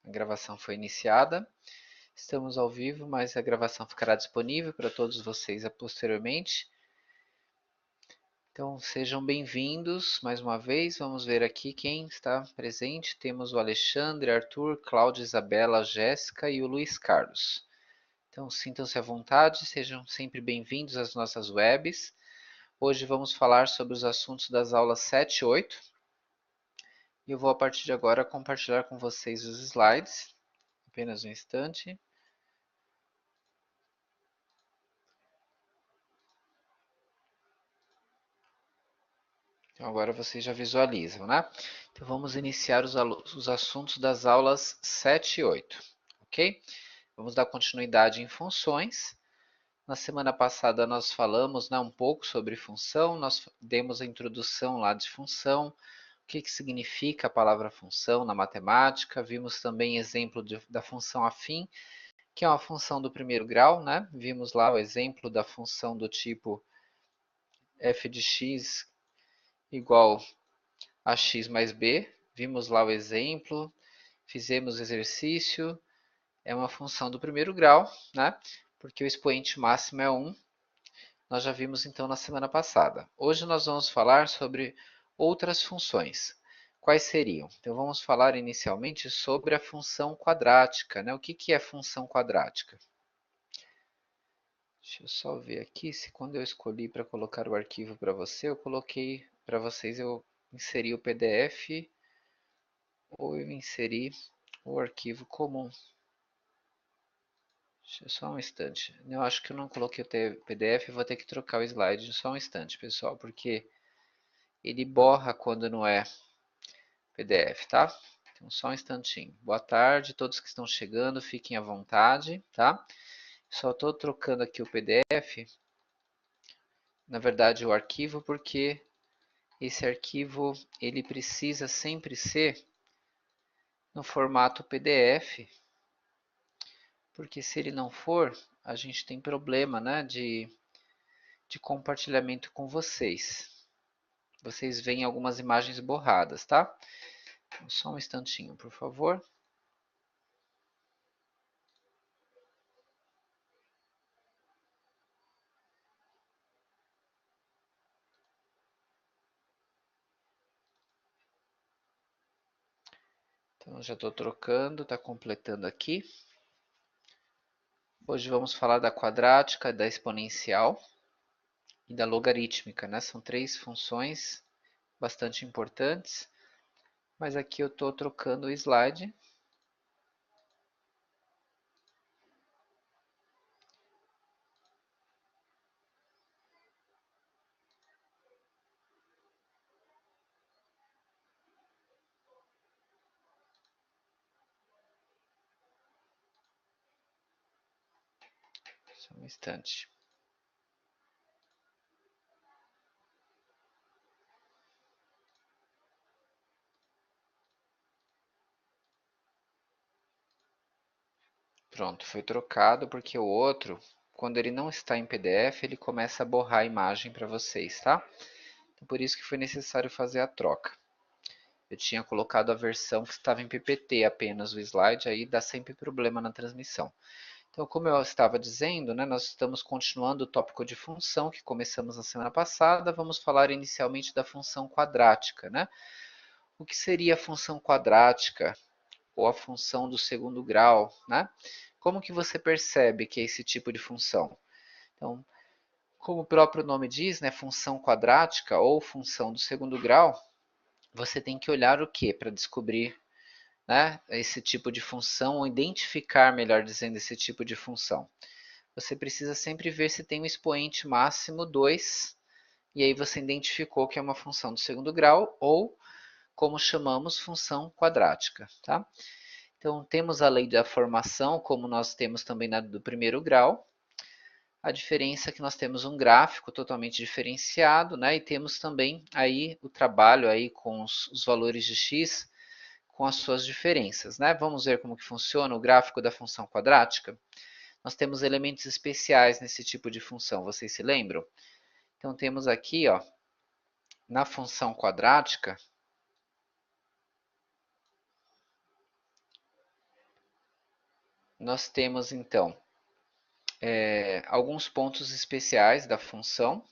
A gravação foi iniciada. Estamos ao vivo, mas a gravação ficará disponível para todos vocês posteriormente. Então, sejam bem-vindos mais uma vez. Vamos ver aqui quem está presente. Temos o Alexandre, Arthur, Cláudia, Isabela, Jéssica e o Luiz Carlos. Então, sintam-se à vontade, sejam sempre bem-vindos às nossas webs. Hoje vamos falar sobre os assuntos das aulas 7 e 8. E eu vou, a partir de agora, compartilhar com vocês os slides. Apenas um instante. Então, agora vocês já visualizam, né? Então, vamos iniciar os assuntos das aulas 7 e 8, ok? Vamos dar continuidade em funções. Na semana passada nós falamos, né, um pouco sobre função, nós demos a introdução lá de função, o que significa a palavra função na matemática, vimos também exemplo da função afim, que é uma função do primeiro grau, né? Vimos lá o exemplo da função do tipo f de x igual a x mais b, vimos lá o exemplo, fizemos o exercício, é uma função do primeiro grau, né? Porque o expoente máximo é 1, nós já vimos então na semana passada. Hoje nós vamos falar sobre outras funções. Quais seriam? Então vamos falar inicialmente sobre a função quadrática, né? O que é função quadrática? Deixa eu só ver aqui se quando eu escolhi para colocar o arquivo para você, eu coloquei para vocês, eu inseri o PDF ou eu inseri o arquivo comum. Deixa eu só um instante. Eu acho que eu não coloquei o PDF, vou ter que trocar o slide só um instante, pessoal, porque ele borra quando não é PDF, tá? Então só um instantinho. Boa tarde, todos que estão chegando, fiquem à vontade, tá? Só estou trocando aqui o PDF, na verdade o arquivo, porque esse arquivo ele precisa sempre ser no formato PDF, porque se ele não for, a gente tem problema, né, de compartilhamento com vocês. Vocês veem algumas imagens borradas, tá? Só um instantinho, por favor. Então, já estou trocando, está completando aqui. Hoje vamos falar da quadrática, da exponencial e da logarítmica, né? São três funções bastante importantes, mas aqui eu estou trocando o slide. Só um instante. Pronto, foi trocado porque o outro, quando ele não está em PDF, ele começa a borrar a imagem para vocês, tá? Então, por isso que foi necessário fazer a troca. Eu tinha colocado a versão que estava em PPT apenas o slide, aí dá sempre problema na transmissão. Então, como eu estava dizendo, né, nós estamos continuando o tópico de função que começamos na semana passada. Vamos falar inicialmente da função quadrática, né? O que seria a função quadrática ou a função do segundo grau, né? Como que você percebe que é esse tipo de função? Então, como o próprio nome diz, né, função quadrática ou função do segundo grau, você tem que olhar o que para descobrir, né, esse tipo de função ou identificar, melhor dizendo, esse tipo de função. Você precisa sempre ver se tem um expoente máximo 2, e aí você identificou que é uma função do segundo grau, ou, como chamamos, função quadrática. Tá? Então, temos a lei da formação, como nós temos também na do primeiro grau. A diferença é que nós temos um gráfico totalmente diferenciado, né? E temos também aí o trabalho aí com os valores de x com as suas diferenças, né? Vamos ver como que funciona o gráfico da função quadrática? Nós temos elementos especiais nesse tipo de função, vocês se lembram? Então temos aqui, ó, na função quadrática, nós temos então alguns pontos especiais da função.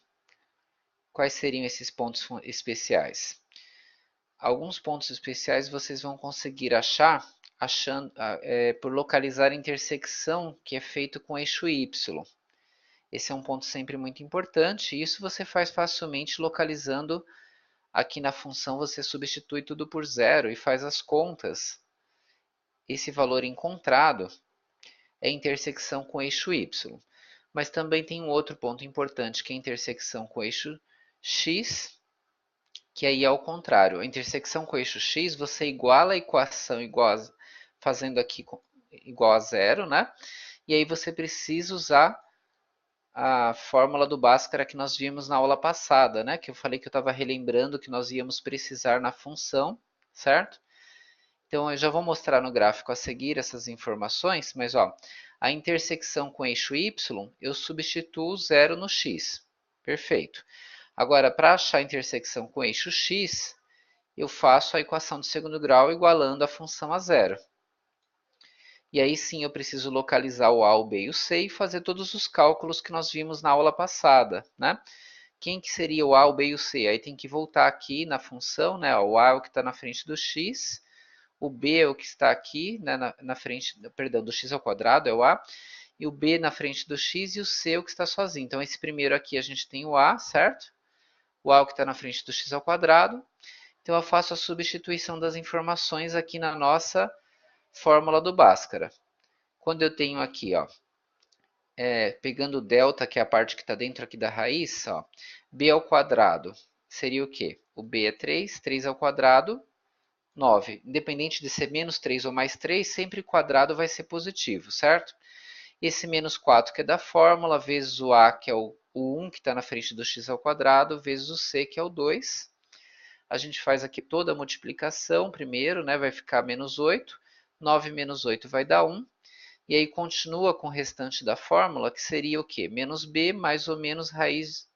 Quais seriam esses pontos especiais? Alguns pontos especiais vocês vão conseguir achar por localizar a intersecção que é feito com o eixo y. Esse é um ponto sempre muito importante, e isso você faz facilmente localizando aqui na função, você substitui tudo por zero e faz as contas. Esse valor encontrado é a intersecção com o eixo y. Mas também tem um outro ponto importante, que é a intersecção com o eixo x, que aí é o contrário. A intersecção com o eixo x, você iguala a equação fazendo aqui igual a zero, né? E aí você precisa usar a fórmula do Bhaskara que nós vimos na aula passada, né? Que eu falei que eu estava relembrando que nós íamos precisar na função, certo? Então eu já vou mostrar no gráfico a seguir essas informações, mas ó, a intersecção com o eixo y, eu substituo zero no x. Perfeito. Agora, para achar a intersecção com o eixo x, eu faço a equação de segundo grau igualando a função a zero. E aí sim eu preciso localizar o a, o b e o c e fazer todos os cálculos que nós vimos na aula passada, né? Quem que seria o a, o b e o c? Aí tem que voltar aqui na função, né? O a é o que está na frente do x, o b é o que está aqui, né, na frente, perdão, do x ao quadrado é o a, e o b na frente do x e o c é o que está sozinho. Então esse primeiro aqui a gente tem o a, certo? O a é o que está na frente do x ao quadrado. Então eu faço a substituição das informações aqui na nossa fórmula do Bhaskara. Quando eu tenho aqui, ó, pegando o delta, que é a parte que está dentro aqui da raiz, ó, b ao quadrado seria o quê? O b é 3, 3 ao quadrado, 9. Independente de ser menos 3 ou mais 3, sempre o quadrado vai ser positivo, certo? Esse menos 4 que é da fórmula, vezes o a, que é o 1, que está na frente do x ao quadrado, vezes o c, que é o 2. A gente faz aqui toda a multiplicação primeiro, né? Vai ficar menos 8. 9 menos 8 vai dar 1. E aí continua com o restante da fórmula, que seria o quê? Menos b mais ou menos raiz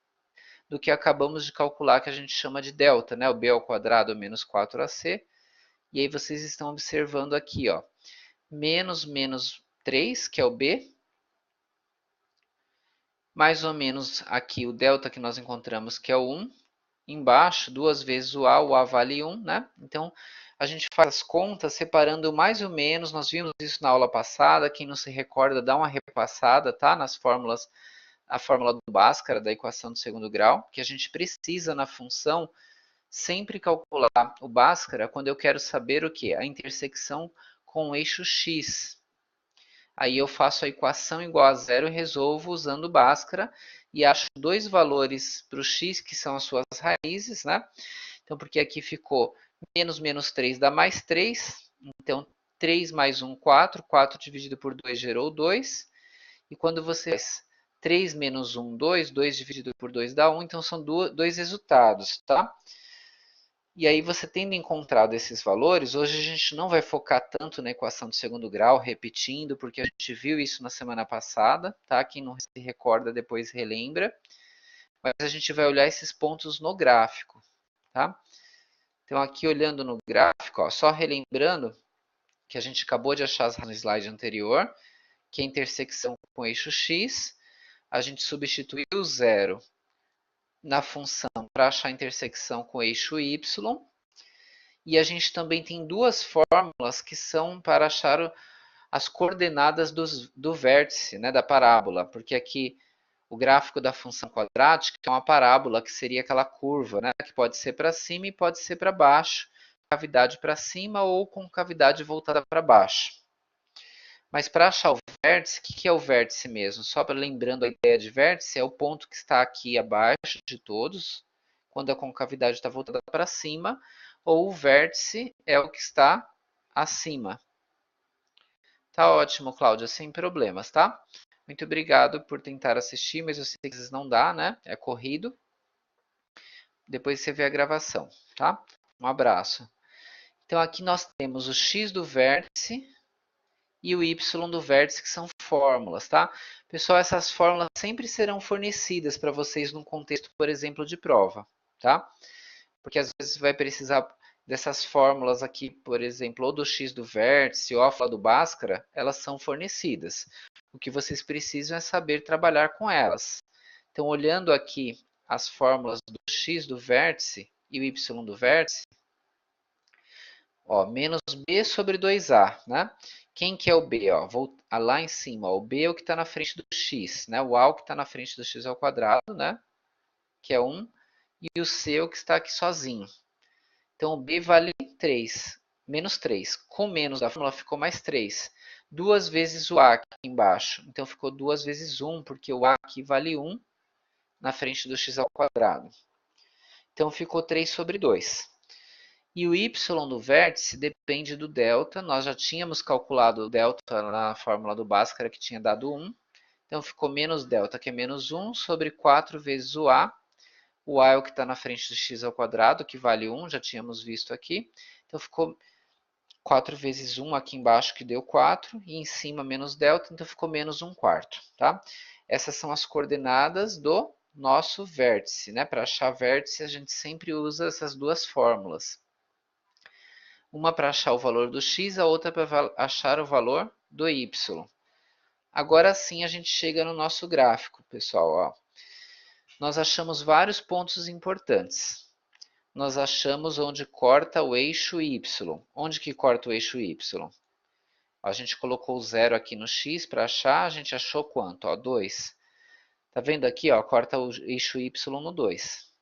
do que acabamos de calcular, que a gente chama de delta, né? O b ao quadrado menos 4ac. E aí vocês estão observando aqui, ó, menos 3, que é o b, mais ou menos aqui o delta que nós encontramos, que é o 1, embaixo, duas vezes o a vale 1, né? Então, a gente faz as contas separando mais ou menos, nós vimos isso na aula passada, quem não se recorda, dá uma repassada, tá? Nas fórmulas, a fórmula do Bhaskara, da equação do segundo grau, que a gente precisa na função sempre calcular o Bhaskara quando eu quero saber o que? A intersecção com o eixo x. Aí eu faço a equação igual a zero e resolvo usando o Bhaskara e acho dois valores para o x, que são as suas raízes, né? Então, porque aqui ficou menos 3 dá mais 3. Então, 3 mais 1, 4. 4 dividido por 2 gerou 2. E quando você faz 3 menos 1, 2. 2 dividido por 2 dá 1. Então, são dois resultados, tá? E aí, você tendo encontrado esses valores, hoje a gente não vai focar tanto na equação de segundo grau, repetindo, porque a gente viu isso na semana passada, tá? Quem não se recorda, depois relembra. Mas a gente vai olhar esses pontos no gráfico, tá? Então, aqui olhando no gráfico, ó, só relembrando que a gente acabou de achar no slide anterior, que a intersecção com o eixo x, a gente substituiu o zero na função para achar a intersecção com o eixo y. E a gente também tem duas fórmulas que são para achar as coordenadas do vértice, né, da parábola, porque aqui o gráfico da função quadrática é uma parábola, que seria aquela curva, né, que pode ser para cima e pode ser para baixo, cavidade para cima ou com cavidade voltada para baixo. Mas para achar o vértice, o que é o vértice mesmo? Só para lembrando a ideia de vértice, é o ponto que está aqui abaixo de todos, quando a concavidade está voltada para cima, ou o vértice é o que está acima. Tá ótimo, Cláudia, sem problemas, tá? Muito obrigado por tentar assistir, mas eu sei que às vezes não dá, né? É corrido. Depois você vê a gravação, tá? Um abraço. Então aqui nós temos o x do vértice e o y do vértice, que são fórmulas, tá? Pessoal, essas fórmulas sempre serão fornecidas para vocês num contexto, por exemplo, de prova, tá? Porque às vezes vai precisar dessas fórmulas aqui, por exemplo, ou do x do vértice ou a fórmula do Bhaskara, elas são fornecidas. O que vocês precisam é saber trabalhar com elas. Então, olhando aqui as fórmulas do x do vértice e o y do vértice, ó, menos b sobre 2a, né? Quem que é o b? Ó, vou lá em cima, ó, o b é o que está na frente do x, né? O a é o que está na frente do x ao quadrado, né? Que é 1, e o c é o que está aqui sozinho. Então, o b vale 3, menos 3. Com menos da fórmula ficou mais 3. 2 vezes o a aqui embaixo. Então, ficou 2 vezes 1, porque o a aqui vale 1 na frente do x ao quadrado. Então, ficou 3 sobre 2. E o y do vértice depende do delta. Nós já tínhamos calculado o delta na fórmula do Bhaskara, que tinha dado 1. Então, ficou menos delta, que é menos 1, sobre 4 vezes o a. O a é o que está na frente do x ao quadrado, que vale 1, já tínhamos visto aqui. Então, ficou 4 vezes 1 aqui embaixo, que deu 4, e em cima menos delta, então ficou menos 1 quarto, tá? Essas são as coordenadas do nosso vértice, né? Para achar vértice, a gente sempre usa essas duas fórmulas. Uma para achar o valor do x, a outra para achar o valor do y. Agora sim a gente chega no nosso gráfico, pessoal. Ó. Nós achamos vários pontos importantes. Nós achamos onde corta o eixo y. Onde que corta o eixo y? A gente colocou o zero aqui no x para achar, a gente achou quanto? Ó, 2. Tá vendo aqui? Ó, corta o eixo y no 2.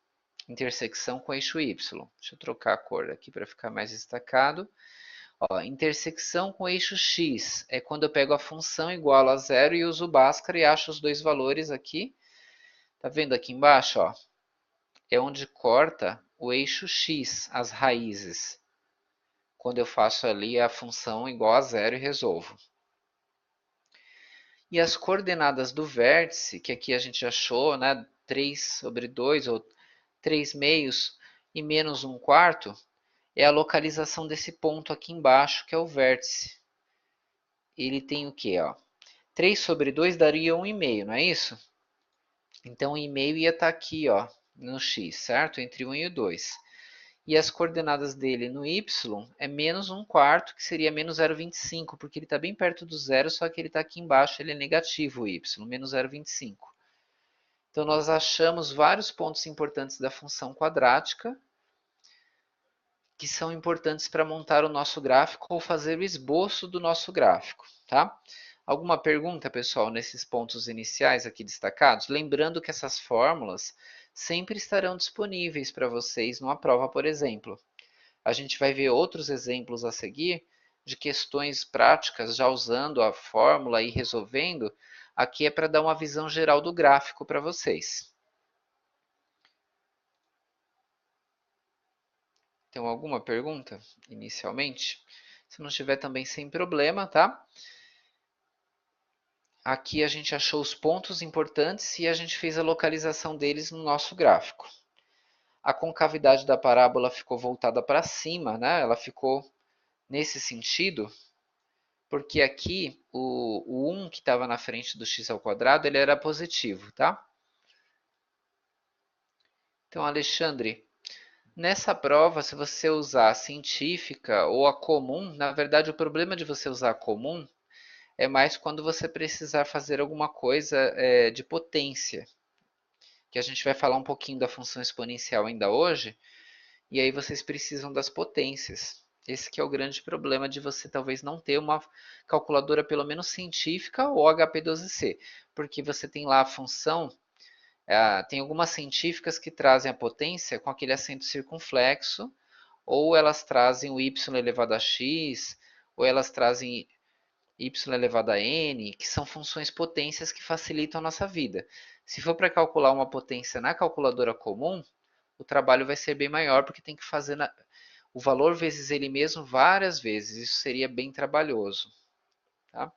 Intersecção com o eixo y. Deixa eu trocar a cor aqui para ficar mais destacado. Ó, intersecção com o eixo x é quando eu pego a função igual a zero e uso o Bhaskara e acho os dois valores aqui. Tá vendo aqui embaixo? Ó? É onde corta o eixo x, as raízes. Quando eu faço ali a função igual a zero e resolvo. E as coordenadas do vértice, que aqui a gente achou, né, 3 sobre 2, ou 3 meios e menos 1 quarto, é a localização desse ponto aqui embaixo, que é o vértice. Ele tem o quê? Ó? 3 sobre 2 daria 1,5, não é isso? Então, 1,5 ia estar aqui, ó, no x, certo? Entre 1 e o 2. E as coordenadas dele no y é menos 1 quarto, que seria menos 0,25, porque ele está bem perto do zero, só que ele está aqui embaixo, ele é negativo o y, menos 0,25. Então, nós achamos vários pontos importantes da função quadrática, que são importantes para montar o nosso gráfico ou fazer o esboço do nosso gráfico, tá? Alguma pergunta, pessoal, nesses pontos iniciais aqui destacados? Lembrando que essas fórmulas sempre estarão disponíveis para vocês numa prova, por exemplo. A gente vai ver outros exemplos a seguir de questões práticas já usando a fórmula e resolvendo. Aqui é para dar uma visão geral do gráfico para vocês. Tem alguma pergunta inicialmente? Se não tiver também sem problema, tá? Aqui a gente achou os pontos importantes e a gente fez a localização deles no nosso gráfico. A concavidade da parábola ficou voltada para cima, né? Ela ficou nesse sentido, porque aqui o 1 que estava na frente do x ao quadrado, ele era positivo, tá? Então, Alexandre, nessa prova, se você usar a científica ou a comum, na verdade o problema de você usar a comum é mais quando você precisar fazer alguma coisa de potência, que a gente vai falar um pouquinho da função exponencial ainda hoje, e aí vocês precisam das potências. Esse que é o grande problema de você talvez não ter uma calculadora pelo menos científica ou HP12C, porque você tem lá a função, tem algumas científicas que trazem a potência com aquele acento circunflexo, ou elas trazem o y elevado a x, ou elas trazem y elevado a n, que são funções potências que facilitam a nossa vida. Se for para calcular uma potência na calculadora comum, o trabalho vai ser bem maior, porque tem que fazer o valor vezes ele mesmo várias vezes. Isso seria bem trabalhoso. Tá?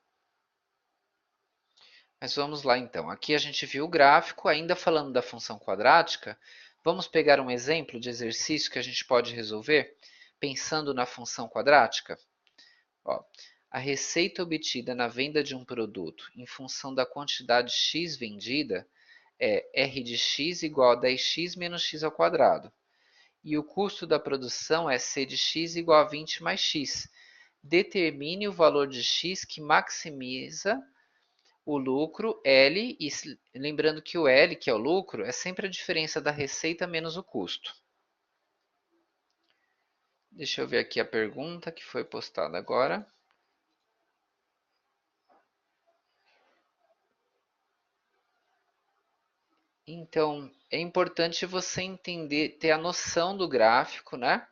Mas vamos lá então. Aqui a gente viu o gráfico, ainda falando da função quadrática. Vamos pegar um exemplo de exercício que a gente pode resolver pensando na função quadrática? Ó, a receita obtida na venda de um produto em função da quantidade x vendida é R de x igual a 10x menos x ao quadrado. e o custo da produção é C de x igual a 20 mais x. Determine o valor de x que maximiza o lucro L, e lembrando que o L, que é o lucro, é sempre a diferença da receita menos o custo. Deixa eu ver aqui a pergunta que foi postada agora. Então, é importante você entender, ter a noção do gráfico, né?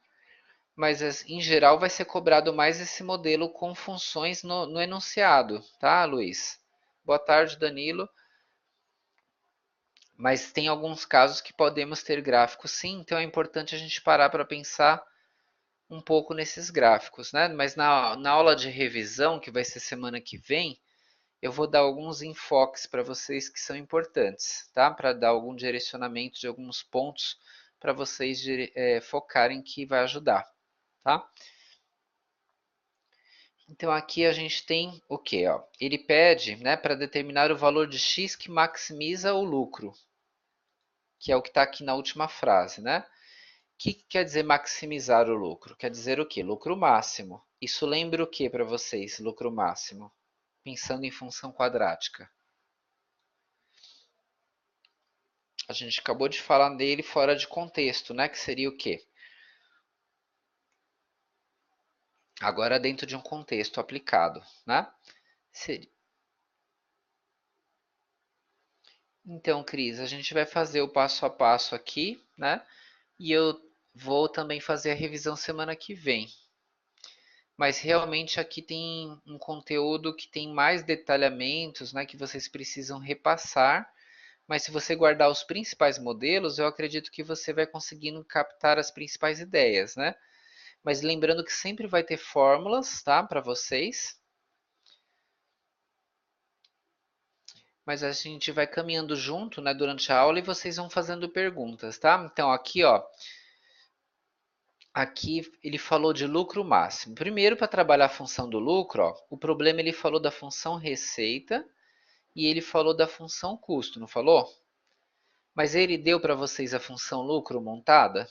Mas em geral vai ser cobrado mais esse modelo com funções no enunciado, tá, Luiz? Boa tarde, Danilo. Mas tem alguns casos que podemos ter gráficos sim, então é importante a gente parar para pensar um pouco nesses gráficos, né? Mas na aula de revisão, que vai ser semana que vem, eu vou dar alguns enfoques para vocês que são importantes, tá? Para dar algum direcionamento de alguns pontos para vocês focarem que vai ajudar, tá? Então aqui a gente tem o que? Ele pede, né, para determinar o valor de x que maximiza o lucro, que é o que está aqui na última frase, né? O que quer dizer maximizar o lucro? Quer dizer o quê? Lucro máximo. Isso lembra o que para vocês, lucro máximo? Pensando em função quadrática. A gente acabou de falar dele fora de contexto, né? Que seria o quê? Agora dentro de um contexto aplicado, né? Seria... Então, Cris, a gente vai fazer o passo a passo aqui, né? E eu vou também fazer a revisão semana que vem. Mas realmente aqui tem um conteúdo que tem mais detalhamentos, né, que vocês precisam repassar. Mas se você guardar os principais modelos, eu acredito que você vai conseguindo captar as principais ideias, né? Mas lembrando que sempre vai ter fórmulas, tá, para vocês. Mas a gente vai caminhando junto, né, durante a aula e vocês vão fazendo perguntas, tá? Então aqui, ó, aqui ele falou de lucro máximo. Primeiro, para trabalhar a função do lucro, ó, o problema ele falou da função receita e ele falou da função custo, não falou? Mas ele deu para vocês a função lucro montada?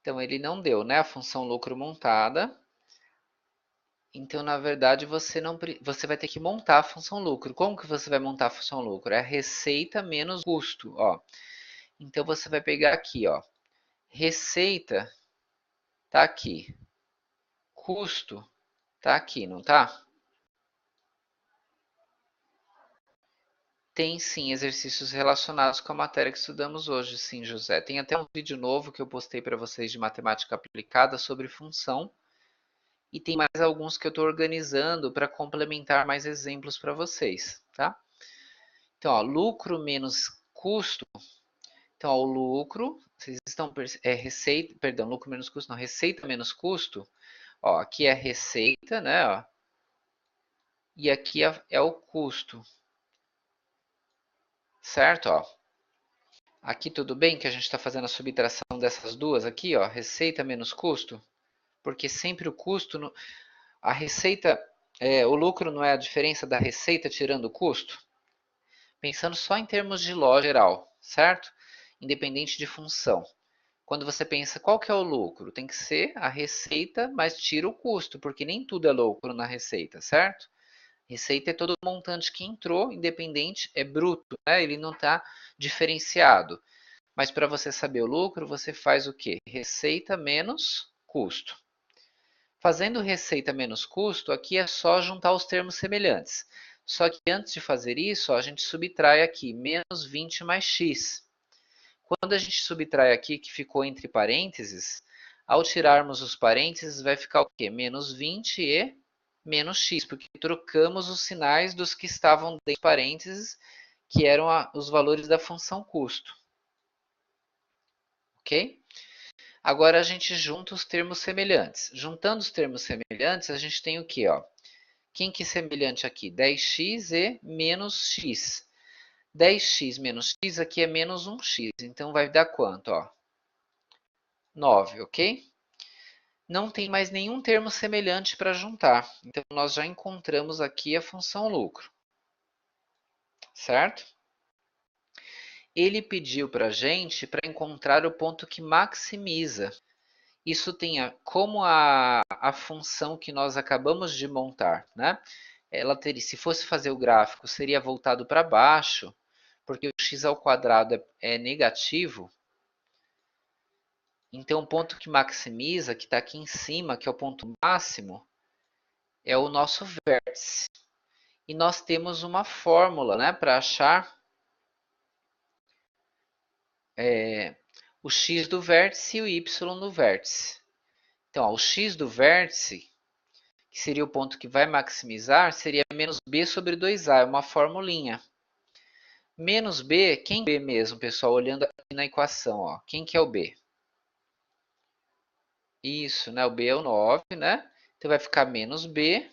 Então ele não deu, né, a função lucro montada. Então, na verdade, você vai ter que montar a função lucro. Como que você vai montar a função lucro? É a receita menos custo, ó. Então você vai pegar aqui, ó. Receita tá aqui. Custo tá aqui, não tá? Tem sim exercícios relacionados com a matéria que estudamos hoje, sim, José. Tem até um vídeo novo que eu postei para vocês de matemática aplicada sobre função. E tem mais alguns que eu estou organizando para complementar mais exemplos para vocês, tá? Então, ó, lucro menos custo. Então, ó, o lucro, vocês estão receita, perdão, lucro menos custo, não, receita menos custo. Ó, aqui é a receita, né? Ó, e aqui é o custo, certo? Ó, aqui tudo bem que a gente está fazendo a subtração dessas duas aqui, ó, receita menos custo, porque sempre o custo, a receita, o lucro não é a diferença da receita tirando o custo? Pensando só em termos de loja geral, certo? Independente de função. Quando você pensa qual que é o lucro, tem que ser a receita, mas tira o custo, porque nem tudo é lucro na receita, certo? Receita é todo o montante que entrou, independente, é bruto, né? Ele não está diferenciado. Mas para você saber o lucro, você faz o quê? Receita menos custo. Fazendo receita menos custo, aqui é só juntar os termos semelhantes. Só que antes de fazer isso, ó, a gente subtrai aqui menos 20 mais x. Quando a gente subtrai aqui, que ficou entre parênteses, ao tirarmos os parênteses, vai ficar o quê? Menos 20 e menos x, porque trocamos os sinais dos que estavam dentro dos parênteses, que eram os valores da função custo. Ok? Agora a gente junta os termos semelhantes. Juntando os termos semelhantes, a gente tem o quê? Ó? Quem que é semelhante aqui? 10x e menos x. 10x menos x aqui é menos 1x. Então vai dar quanto? Ó? 9, ok? Não tem mais nenhum termo semelhante para juntar. Então nós já encontramos aqui a função lucro. certo? Ele pediu para a gente para encontrar o ponto que maximiza. Isso tem como a função que nós acabamos de montar, né? Ela teria, se fosse fazer o gráfico, seria voltado para baixo, porque o x ao quadrado é negativo. Então, o ponto que maximiza, que está aqui em cima, que é o ponto máximo, é o nosso vértice. E nós temos uma fórmula, né, para achar o x do vértice e o y do vértice. Então, ó, o x do vértice, que seria o ponto que vai maximizar, seria menos b sobre 2a, é uma formulinha. Menos b, quem é b mesmo, pessoal? Olhando aqui na equação, ó. Quem que é o b? Isso, né? O b é o 9, né? Então vai ficar menos b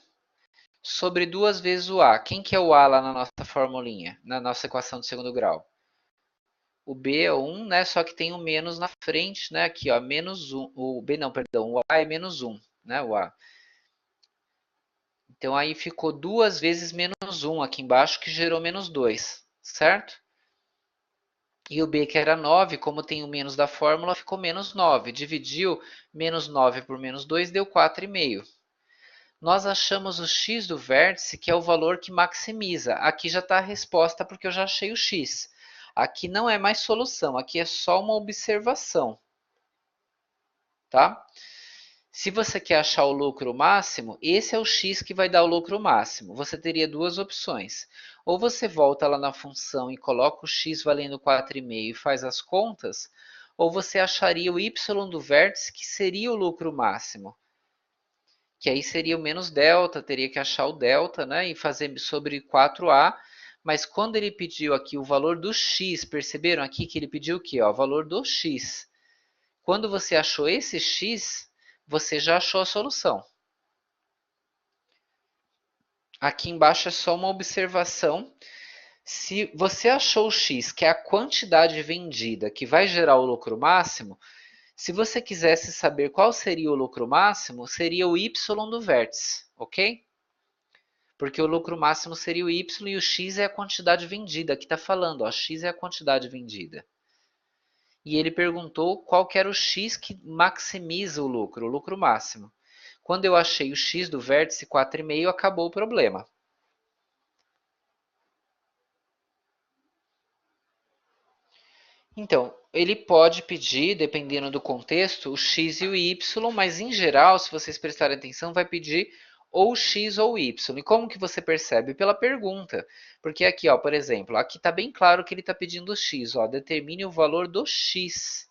sobre 2 vezes o a. Quem que é o a lá na nossa formulinha, na nossa equação de segundo grau? O b é 1, né? Só que tem um menos na frente, né? Aqui, ó, menos 1. O b não, perdão, o a é menos 1, né? O a. Então aí ficou 2 vezes menos 1 aqui embaixo, que gerou menos 2, certo? E o b, que era 9, como tem o menos da fórmula, ficou menos 9. Dividiu menos 9 por menos 2, deu 4,5. Nós achamos o x do vértice, que é o valor que maximiza. Aqui já está a resposta, porque eu já achei o x. Aqui não é mais solução, aqui é só uma observação. Tá? Se você quer achar o lucro máximo, esse é o x que vai dar o lucro máximo. Você teria duas opções. Ou você volta lá na função e coloca o x valendo 4,5 e faz as contas, ou você acharia o y do vértice, que seria o lucro máximo. Que aí seria o menos delta, teria que achar o delta, né, e fazer sobre 4a, mas quando ele pediu aqui o valor do x, perceberam aqui que ele pediu o quê? O valor do x. Quando você achou esse x, você já achou a solução. Aqui embaixo é só uma observação. Se você achou o x, que é a quantidade vendida que vai gerar o lucro máximo, se você quisesse saber qual seria o lucro máximo, seria o y do vértice, ok? Porque o lucro máximo seria o y e o x é a quantidade vendida. Aqui está falando, ó, x é a quantidade vendida. E ele perguntou qual que era o x que maximiza o lucro máximo. Quando eu achei o x do vértice 4,5, acabou o problema. Então, ele pode pedir, dependendo do contexto, o x e o y, mas em geral, se vocês prestarem atenção, vai pedir ou x ou y. E como que você percebe? Pela pergunta. Porque aqui, ó, por exemplo, aqui está bem claro que ele está pedindo x. Ó, determine o valor do x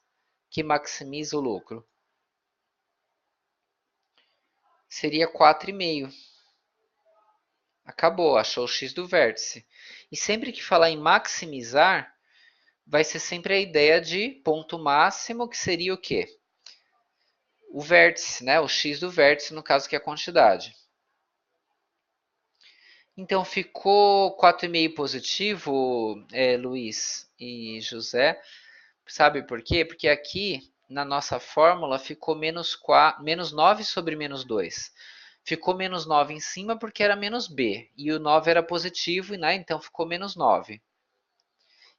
que maximiza o lucro. Seria 4,5. Acabou, achou o x do vértice. E sempre que falar em maximizar, vai ser sempre a ideia de ponto máximo, que seria o quê? O vértice, né? O x do vértice, no caso que é a quantidade. Então ficou 4,5 positivo, Luiz e José. Sabe por quê? Porque aqui na nossa fórmula ficou menos 9 sobre menos 2. Ficou menos 9 em cima porque era menos b. E o 9 era positivo, né? Então ficou menos 9.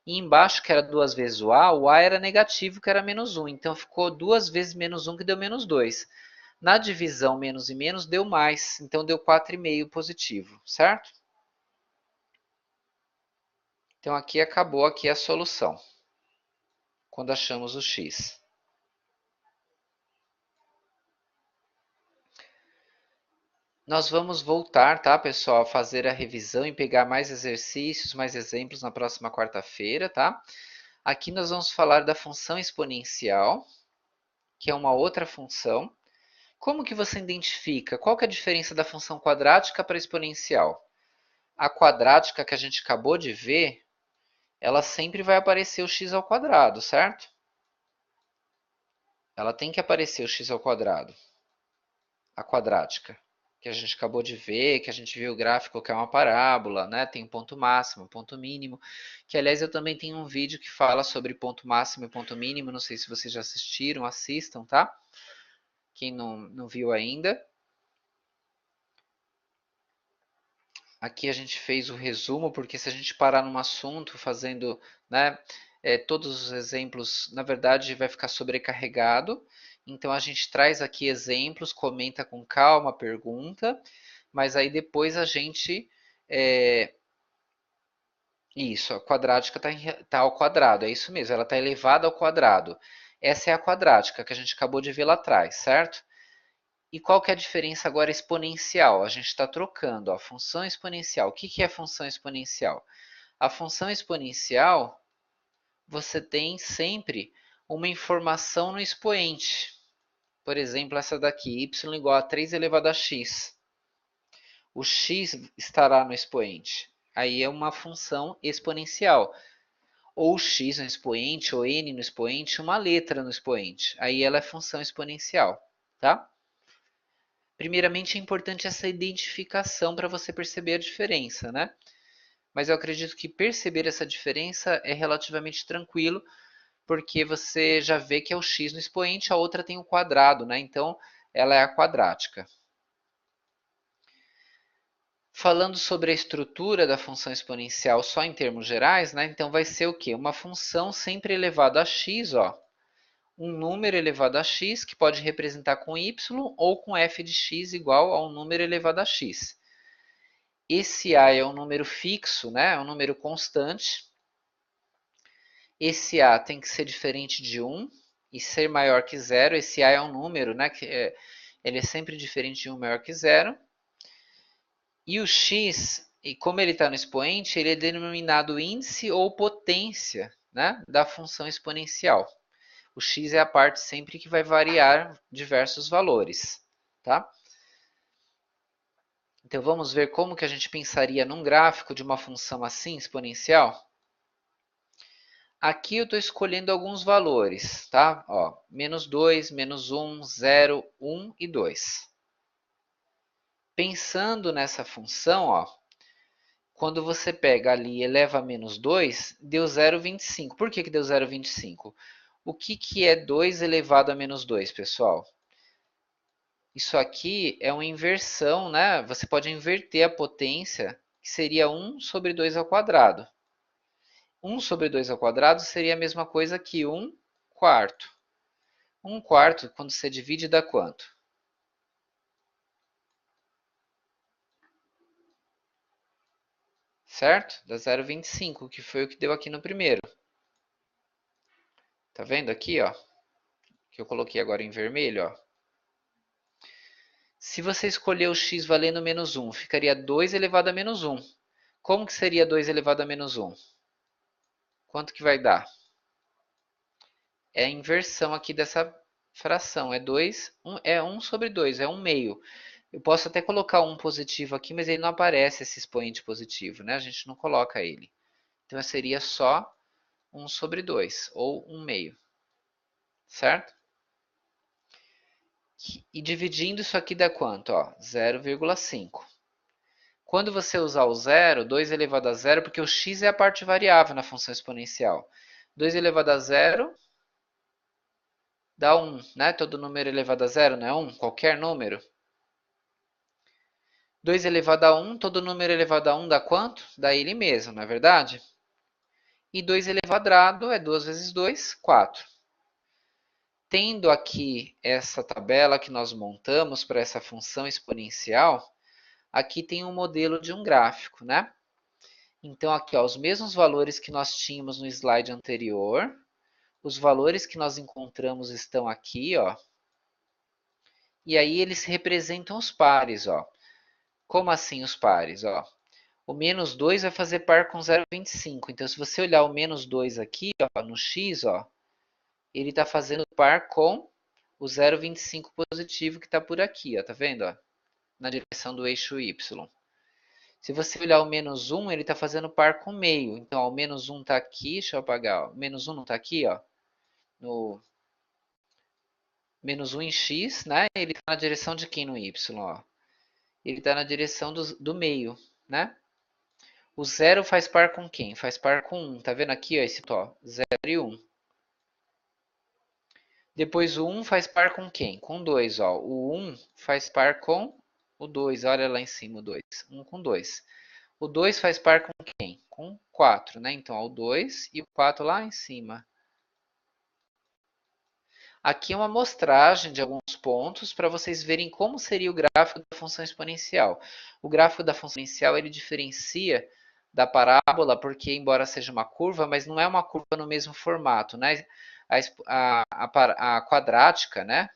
E embaixo, que era 2 vezes o A era negativo, que era menos 1. Então ficou 2 vezes menos 1, que deu menos 2. Na divisão, menos e menos deu mais. Então deu 4,5 positivo, certo? Então aqui acabou aqui a solução, quando achamos o x. Nós vamos voltar, tá, pessoal, a fazer a revisão e pegar mais exercícios, mais exemplos na próxima quarta-feira, tá? Aqui nós vamos falar da função exponencial, que é uma outra função. Como que você identifica? Qual que é a diferença da função quadrática para exponencial? A quadrática que a gente acabou de ver, ela sempre vai aparecer o x ao quadrado, certo? Ela tem que aparecer o x ao quadrado. A quadrática, que a gente acabou de ver, que a gente viu o gráfico que é uma parábola, né? Tem ponto máximo, ponto mínimo, que aliás eu também tenho um vídeo que fala sobre ponto máximo e ponto mínimo, não sei se vocês já assistiram, assistam, tá? Quem não viu ainda. Aqui a gente fez o resumo, porque se a gente parar num assunto fazendo, né, todos os exemplos, na verdade vai ficar sobrecarregado. Então a gente traz aqui exemplos, comenta com calma, pergunta, mas aí depois a gente. Isso, a quadrática está ao quadrado, é isso mesmo, ela está elevada ao quadrado. Essa é a quadrática que a gente acabou de ver lá atrás, certo? E qual que é a diferença agora exponencial? A gente está trocando a função exponencial. O que que é função exponencial? A função exponencial, você tem sempre uma informação no expoente. Por exemplo, essa daqui, y igual a 3 elevado a x. O x estará no expoente. Aí é uma função exponencial. Ou x no expoente, ou n no expoente, uma letra no expoente. Aí ela é função exponencial, tá? Primeiramente é importante essa identificação para você perceber a diferença, né? Mas eu acredito que perceber essa diferença é relativamente tranquilo, porque você já vê que é o x no expoente, a outra tem o quadrado, né? Então ela é a quadrática. Falando sobre a estrutura da função exponencial só em termos gerais, né? Então vai ser o quê? Uma função sempre elevada a x, ó, um número elevado a x, que pode representar com y ou com f de x igual a um número elevado a x. Esse a é um número fixo, né? É um número constante. Esse a tem que ser diferente de 1 e ser maior que zero. Esse a é um número, né? Ele é sempre diferente de 1 maior que zero. E o x, e como ele está no expoente, ele é denominado índice ou potência, né, da função exponencial. O x é a parte sempre que vai variar diversos valores, tá? Então vamos ver como que a gente pensaria num gráfico de uma função assim, exponencial. Aqui eu estou escolhendo alguns valores, tá? Ó, menos 2, menos 1, 0, 1 e 2. Pensando nessa função, ó, quando você pega ali e eleva a menos 2, deu 0,25. Por que deu 0,25? O que é 2 elevado a menos 2, pessoal? Isso aqui é uma inversão, né? Você pode inverter a potência, que seria 1 sobre 2 ao quadrado. 1 sobre 2 ao quadrado seria a mesma coisa que 1 quarto. 1 quarto, quando você divide, dá quanto? Certo? Dá 0,25, que foi o que deu aqui no primeiro. Tá vendo aqui, ó? Que eu coloquei agora em vermelho, ó. Se você escolher o x valendo menos 1, ficaria 2 elevado a menos 1. Como que seria 2 elevado a menos 1? Quanto que vai dar? É a inversão aqui dessa fração. É 2, é 1 sobre 2, é 1 meio. Eu posso até colocar um positivo aqui, mas ele não aparece esse expoente positivo, né? A gente não coloca ele. Então seria só 1 sobre 2, ou 1 meio. Certo? E dividindo isso aqui dá quanto? 0,5. Quando você usar o zero, 2 elevado a zero, porque o x é a parte variável na função exponencial. 2 elevado a zero dá 1, né? Todo número elevado a zero não é 1? Qualquer número. 2 elevado a 1, todo número elevado a 1 dá quanto? Dá ele mesmo, não é verdade? E 2 elevado ao quadrado é 2 vezes 2, 4. Tendo aqui essa tabela que nós montamos para essa função exponencial, aqui tem um modelo de um gráfico, né? Então aqui, ó, os mesmos valores que nós tínhamos no slide anterior, os valores que nós encontramos estão aqui, ó. E aí eles representam os pares, ó. Como assim os pares, ó? O menos 2 vai fazer par com 0,25. Então, se você olhar o menos 2 aqui, ó, no x, ó, ele está fazendo par com o 0,25 positivo que está por aqui, ó, tá vendo? Ó? Na direção do eixo y. Se você olhar o menos 1, ele está fazendo par com meio. Então, ó, o menos 1 está aqui, deixa eu apagar. Ó. O menos 1 não está aqui, ó, no menos 1 em x, né? Ele está na direção de quem no y? Ó? Ele está na direção do meio, né? O 0 faz par com quem? Faz par com 1. Tá vendo aqui, ó, esse ó, 0 e 1. Depois o 1 faz par com quem? Com 2, ó. O 1 faz par com o 2. Olha lá em cima o 2. 1 com 2. O 2 faz par com quem? Com 4, né? Então, ó, o 2 e o 4 lá em cima. Aqui é uma amostragem de alguns pontos para vocês verem como seria o gráfico da função exponencial. O gráfico da função exponencial ele diferencia da parábola porque, embora seja uma curva, mas não é uma curva no mesmo formato, né? A quadrática, né,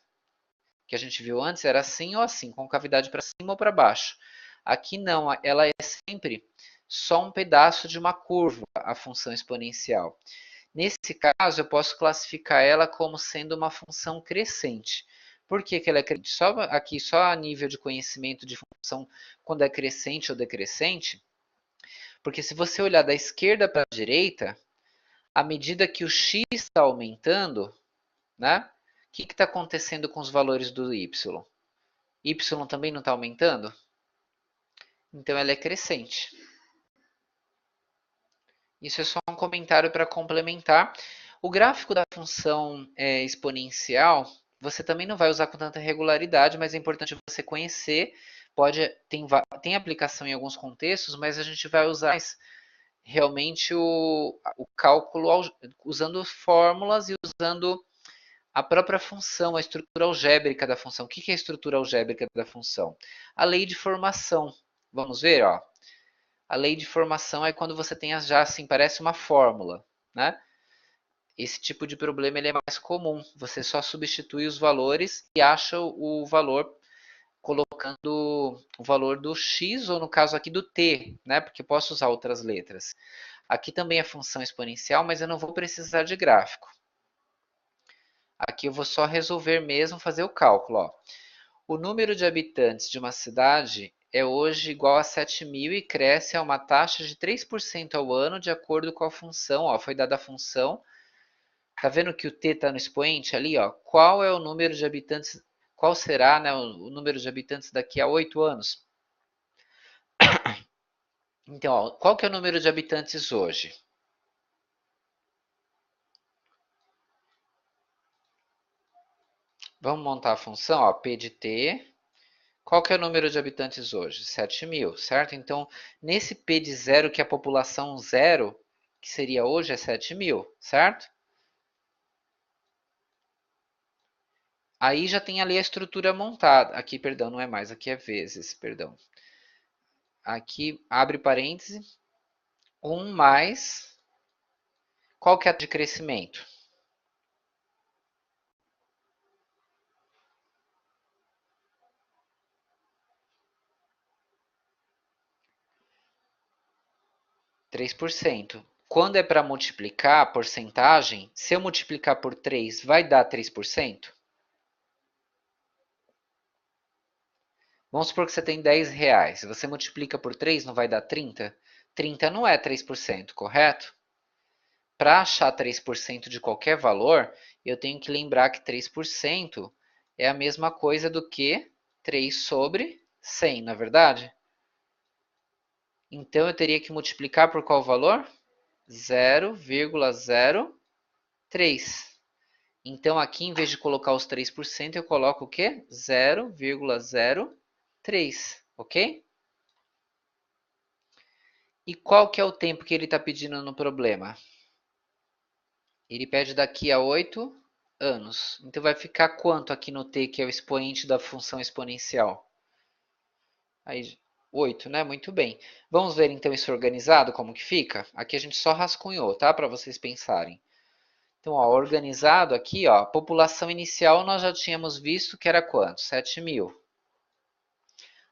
que a gente viu antes, era assim ou assim, com cavidade para cima ou para baixo. Aqui não, ela é sempre só um pedaço de uma curva, a função exponencial. Nesse caso, eu posso classificar ela como sendo uma função crescente. Por que, que ela é crescente? Só aqui, só a nível de conhecimento de função, quando é crescente ou decrescente. Porque se você olhar da esquerda para a direita, à medida que o x está aumentando, né? O que está acontecendo com os valores do y? Y também não está aumentando? Então ela é crescente. Isso é só um comentário para complementar. O gráfico da função exponencial, você também não vai usar com tanta regularidade, mas é importante você conhecer. Tem aplicação em alguns contextos, mas a gente vai usar realmente o cálculo usando fórmulas e usando a própria função, a estrutura algébrica da função. O que é a estrutura algébrica da função? A lei de formação. Vamos ver, ó. A lei de formação é quando você tem já assim, parece uma fórmula, né? Esse tipo de problema ele é mais comum. Você só substitui os valores e acha o valor colocando o valor do x, ou no caso aqui do t, né? Porque eu posso usar outras letras. Aqui também é função exponencial, mas eu não vou precisar de gráfico. Aqui eu vou só resolver mesmo, fazer o cálculo. Ó. O número de habitantes de uma cidade é hoje igual a 7.000 e cresce a uma taxa de 3% ao ano de acordo com a função. Ó, foi dada a função. Tá vendo que o t está no expoente ali? Ó? Qual é o número de habitantes? Qual será, né, o número de habitantes daqui a 8 anos? Então, ó, qual que é o número de habitantes hoje? Vamos montar a função, ó, P de t. Qual que é o número de habitantes hoje? 7.000, certo? Então, nesse P de zero, que é a população zero, que seria hoje, é 7.000, certo? Aí já tem ali a estrutura montada. Aqui, perdão, não é mais, aqui é vezes, perdão. Aqui, abre parêntese, 1 mais, qual que é a de crescimento? Três por cento. Quando é para multiplicar a porcentagem, se eu multiplicar por 3, vai dar 3%? Vamos supor que você tem 10 reais. Se você multiplica por 3, não vai dar 30? 30 não é 3%, correto? Para achar 3% de qualquer valor, eu tenho que lembrar que 3% é a mesma coisa do que 3 sobre 100, não é verdade? Então eu teria que multiplicar por qual valor? 0,03. Então aqui, em vez de colocar os 3%, eu coloco o quê? 0,03, ok? E qual que é o tempo que ele está pedindo no problema? Ele pede daqui a 8 anos. Então vai ficar quanto aqui no t, que é o expoente da função exponencial? Aí, 8, né? Muito bem. Vamos ver então isso organizado, como que fica? Aqui a gente só rascunhou, tá? Para vocês pensarem. Então, ó, organizado aqui, ó, população inicial nós já tínhamos visto que era quanto? 7.000.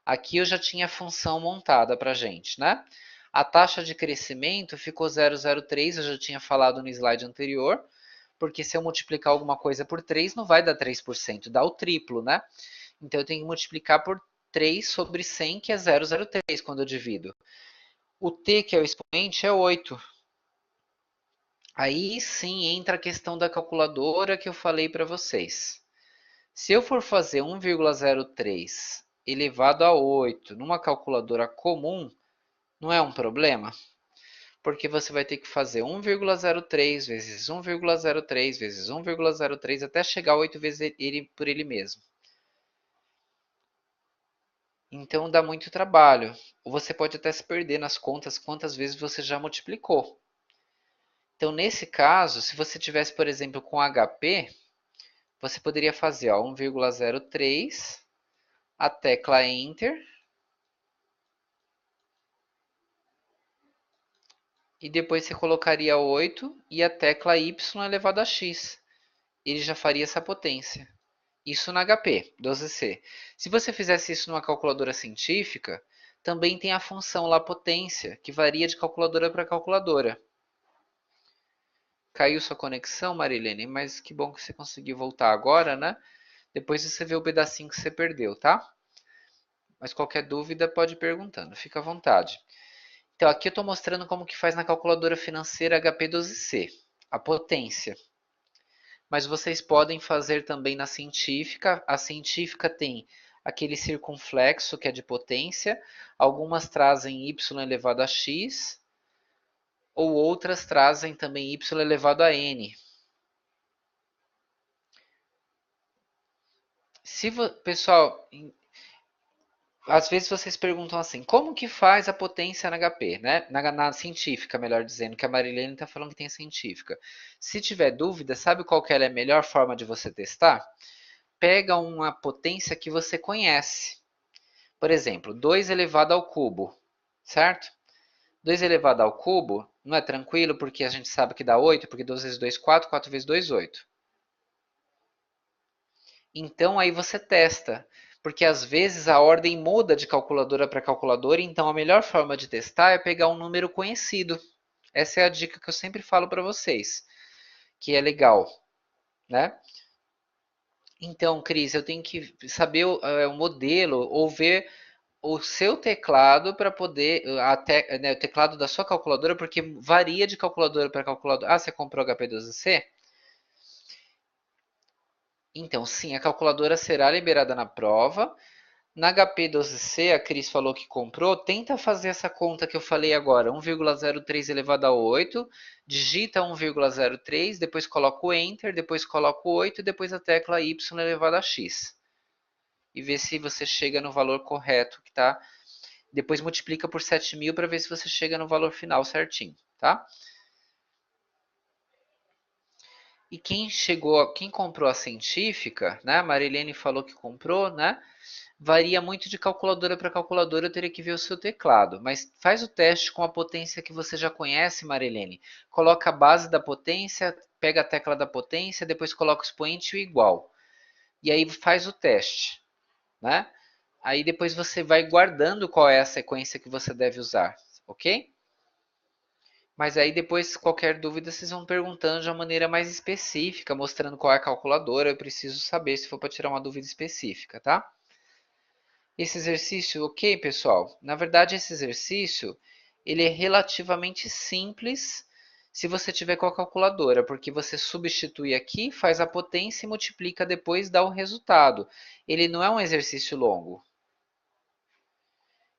Aqui eu já tinha a função montada para gente, né? A taxa de crescimento ficou 0,03, eu já tinha falado no slide anterior, porque se eu multiplicar alguma coisa por 3, não vai dar 3%, dá o triplo, né? Então eu tenho que multiplicar por 3 sobre 100, que é 0,03 quando eu divido. O t, que é o expoente, é 8. Aí sim entra a questão da calculadora que eu falei para vocês. Se eu for fazer 1,03 elevado a 8 numa calculadora comum, não é um problema? Porque você vai ter que fazer 1,03 vezes 1,03 vezes 1,03 até chegar a 8 vezes ele por ele mesmo. Então dá muito trabalho. Ou você pode até se perder nas contas quantas vezes você já multiplicou. Então, nesse caso, se você tivesse, por exemplo, com HP, você poderia fazer ó, 1,03, a tecla Enter, e depois você colocaria 8 e a tecla Y elevado a x. Ele já faria essa potência. Isso na HP, 12C. Se você fizesse isso numa calculadora científica, também tem a função lá potência, que varia de calculadora para calculadora. Caiu sua conexão, Marilene, mas que bom que você conseguiu voltar agora, né? Depois você vê o pedacinho que você perdeu, tá? Mas qualquer dúvida pode ir perguntando, fica à vontade. Então aqui eu estou mostrando como que faz na calculadora financeira HP12C, a potência. Mas vocês podem fazer também na científica. A científica tem aquele circunflexo que é de potência, algumas trazem y elevado a x, ou outras trazem também y elevado a n. Pessoal, às vezes vocês perguntam assim, como que faz a potência na HP, né? Na científica, melhor dizendo, que a Marilene está falando que tem científica. Se tiver dúvida, sabe qual que é a melhor forma de você testar? Pega uma potência que você conhece. Por exemplo, 2 elevado ao cubo, certo? 2 elevado ao cubo não é tranquilo porque a gente sabe que dá 8, porque 2 vezes 2, 4, 4 vezes 2, 8. Então aí você testa, porque às vezes a ordem muda de calculadora para calculadora, então a melhor forma de testar é pegar um número conhecido. Essa é a dica que eu sempre falo para vocês, que é legal, né? Então, Cris, eu tenho que saber o modelo ou ver o seu teclado para poder, né, o teclado da sua calculadora, porque varia de calculadora para calculadora. Ah, você comprou HP12C? Então, sim, a calculadora será liberada na prova. Na HP12C, a Cris falou que comprou. Tenta fazer essa conta que eu falei agora: 1,03 elevado a 8. Digita 1,03, depois coloca o Enter, depois coloca o 8 e depois a tecla Y elevado a X. E vê se você chega no valor correto que está. Depois multiplica por 7.000 para ver se você chega no valor final certinho, tá? E quem comprou a científica, né? A Marilene falou que comprou, né? Varia muito de calculadora para calculadora, eu teria que ver o seu teclado. Mas faz o teste com a potência que você já conhece, Marilene. Coloca a base da potência, pega a tecla da potência, depois coloca o expoente e o igual. E aí faz o teste, né? Aí depois você vai guardando qual é a sequência que você deve usar, ok? Mas aí depois, qualquer dúvida, vocês vão perguntando de uma maneira mais específica, mostrando qual é a calculadora. Eu preciso saber se for para tirar uma dúvida específica, tá? Esse exercício, ok, pessoal? Na verdade, esse exercício, ele é relativamente simples se você tiver com a calculadora, porque você substitui aqui, faz a potência e multiplica depois, dá o resultado. Ele não é um exercício longo.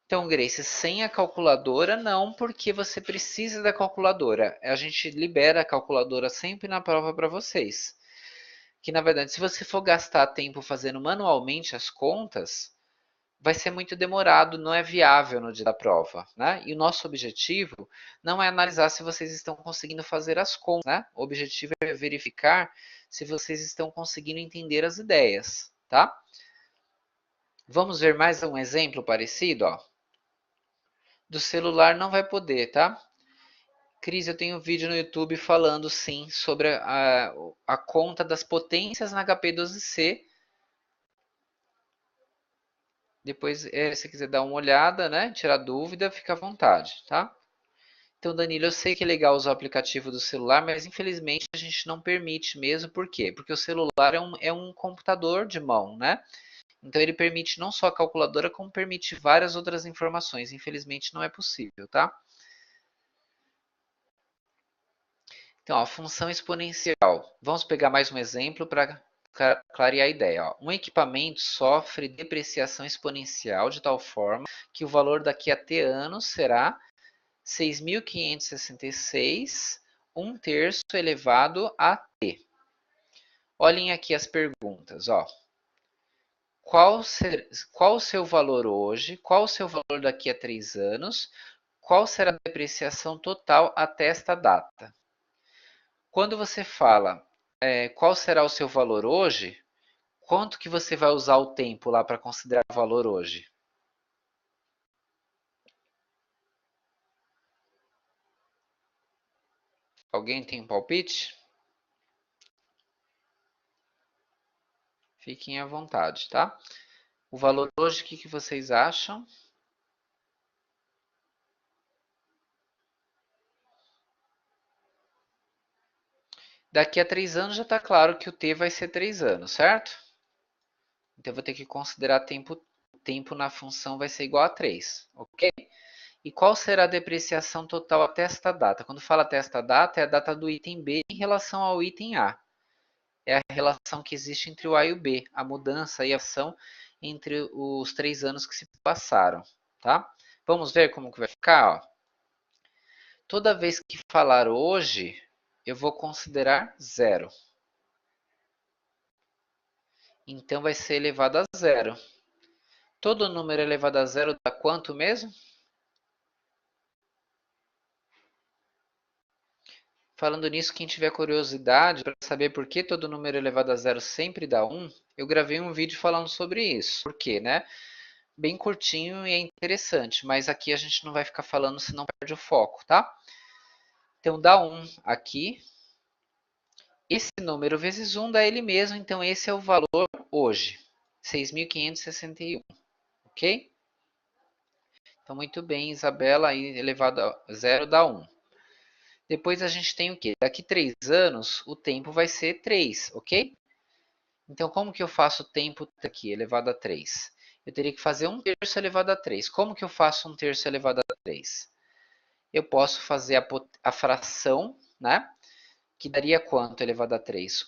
Então, Grace, sem a calculadora, não, porque você precisa da calculadora. A gente libera a calculadora sempre na prova para vocês. Que, na verdade, se você for gastar tempo fazendo manualmente as contas, vai ser muito demorado, não é viável no dia da prova, né? E o nosso objetivo não é analisar se vocês estão conseguindo fazer as contas, né? O objetivo é verificar se vocês estão conseguindo entender as ideias, tá? Vamos ver mais um exemplo parecido, ó. Do celular não vai poder, tá? Cris, eu tenho um vídeo no YouTube falando sim sobre a conta das potências na HP12C. Depois, se quiser dar uma olhada, né, tirar dúvida, fica à vontade, tá? Então, Danilo, eu sei que é legal usar o aplicativo do celular, mas infelizmente a gente não permite mesmo. Por quê? Porque o celular é um computador de mão, né? Então ele permite não só a calculadora, como permite várias outras informações. Infelizmente não é possível, tá? Então, a função exponencial. Vamos pegar mais um exemplo para clarear a ideia. Ó. Um equipamento sofre depreciação exponencial de tal forma que o valor daqui a t anos será 6.566, 1/3 elevado a t. Olhem aqui as perguntas. Ó. qual o seu valor hoje, qual o seu valor daqui a 3 anos, qual será a depreciação total até esta data. Quando você fala qual será o seu valor hoje, quanto que você vai usar o tempo lá para considerar o valor hoje? Alguém tem um palpite? Fiquem à vontade, tá? O valor hoje, o que vocês acham? Daqui a 3 anos já está claro que o t vai ser 3 anos, certo? Então eu vou ter que considerar tempo na função vai ser igual a 3, ok? E qual será a depreciação total até esta data? Quando fala até esta data, é a data do item B em relação ao item A. É a relação que existe entre o A e o B, a mudança e a ação entre os 3 anos que se passaram, tá? Vamos ver como que vai ficar, ó. Toda vez que falar hoje, eu vou considerar zero. Então vai ser elevado a zero. Todo número elevado a zero dá quanto mesmo? Falando nisso, quem tiver curiosidade para saber por que todo número elevado a zero sempre dá 1, eu gravei um vídeo falando sobre isso. Por quê, né? Bem curtinho e é interessante, mas aqui a gente não vai ficar falando senão perde o foco, tá? Então dá 1 aqui. Esse número vezes 1 dá ele mesmo, então esse é o valor hoje, 6.561, ok? Então muito bem, Isabela, aí elevado a zero dá 1. Depois a gente tem o quê? Daqui 3 anos, o tempo vai ser 3, ok? Então, como que eu faço o tempo aqui, elevado a 3? Eu teria que fazer 1/3 elevado a 3. Como que eu faço 1/3 elevado a 3? Eu posso fazer a fração, né? Que daria quanto elevado a 3?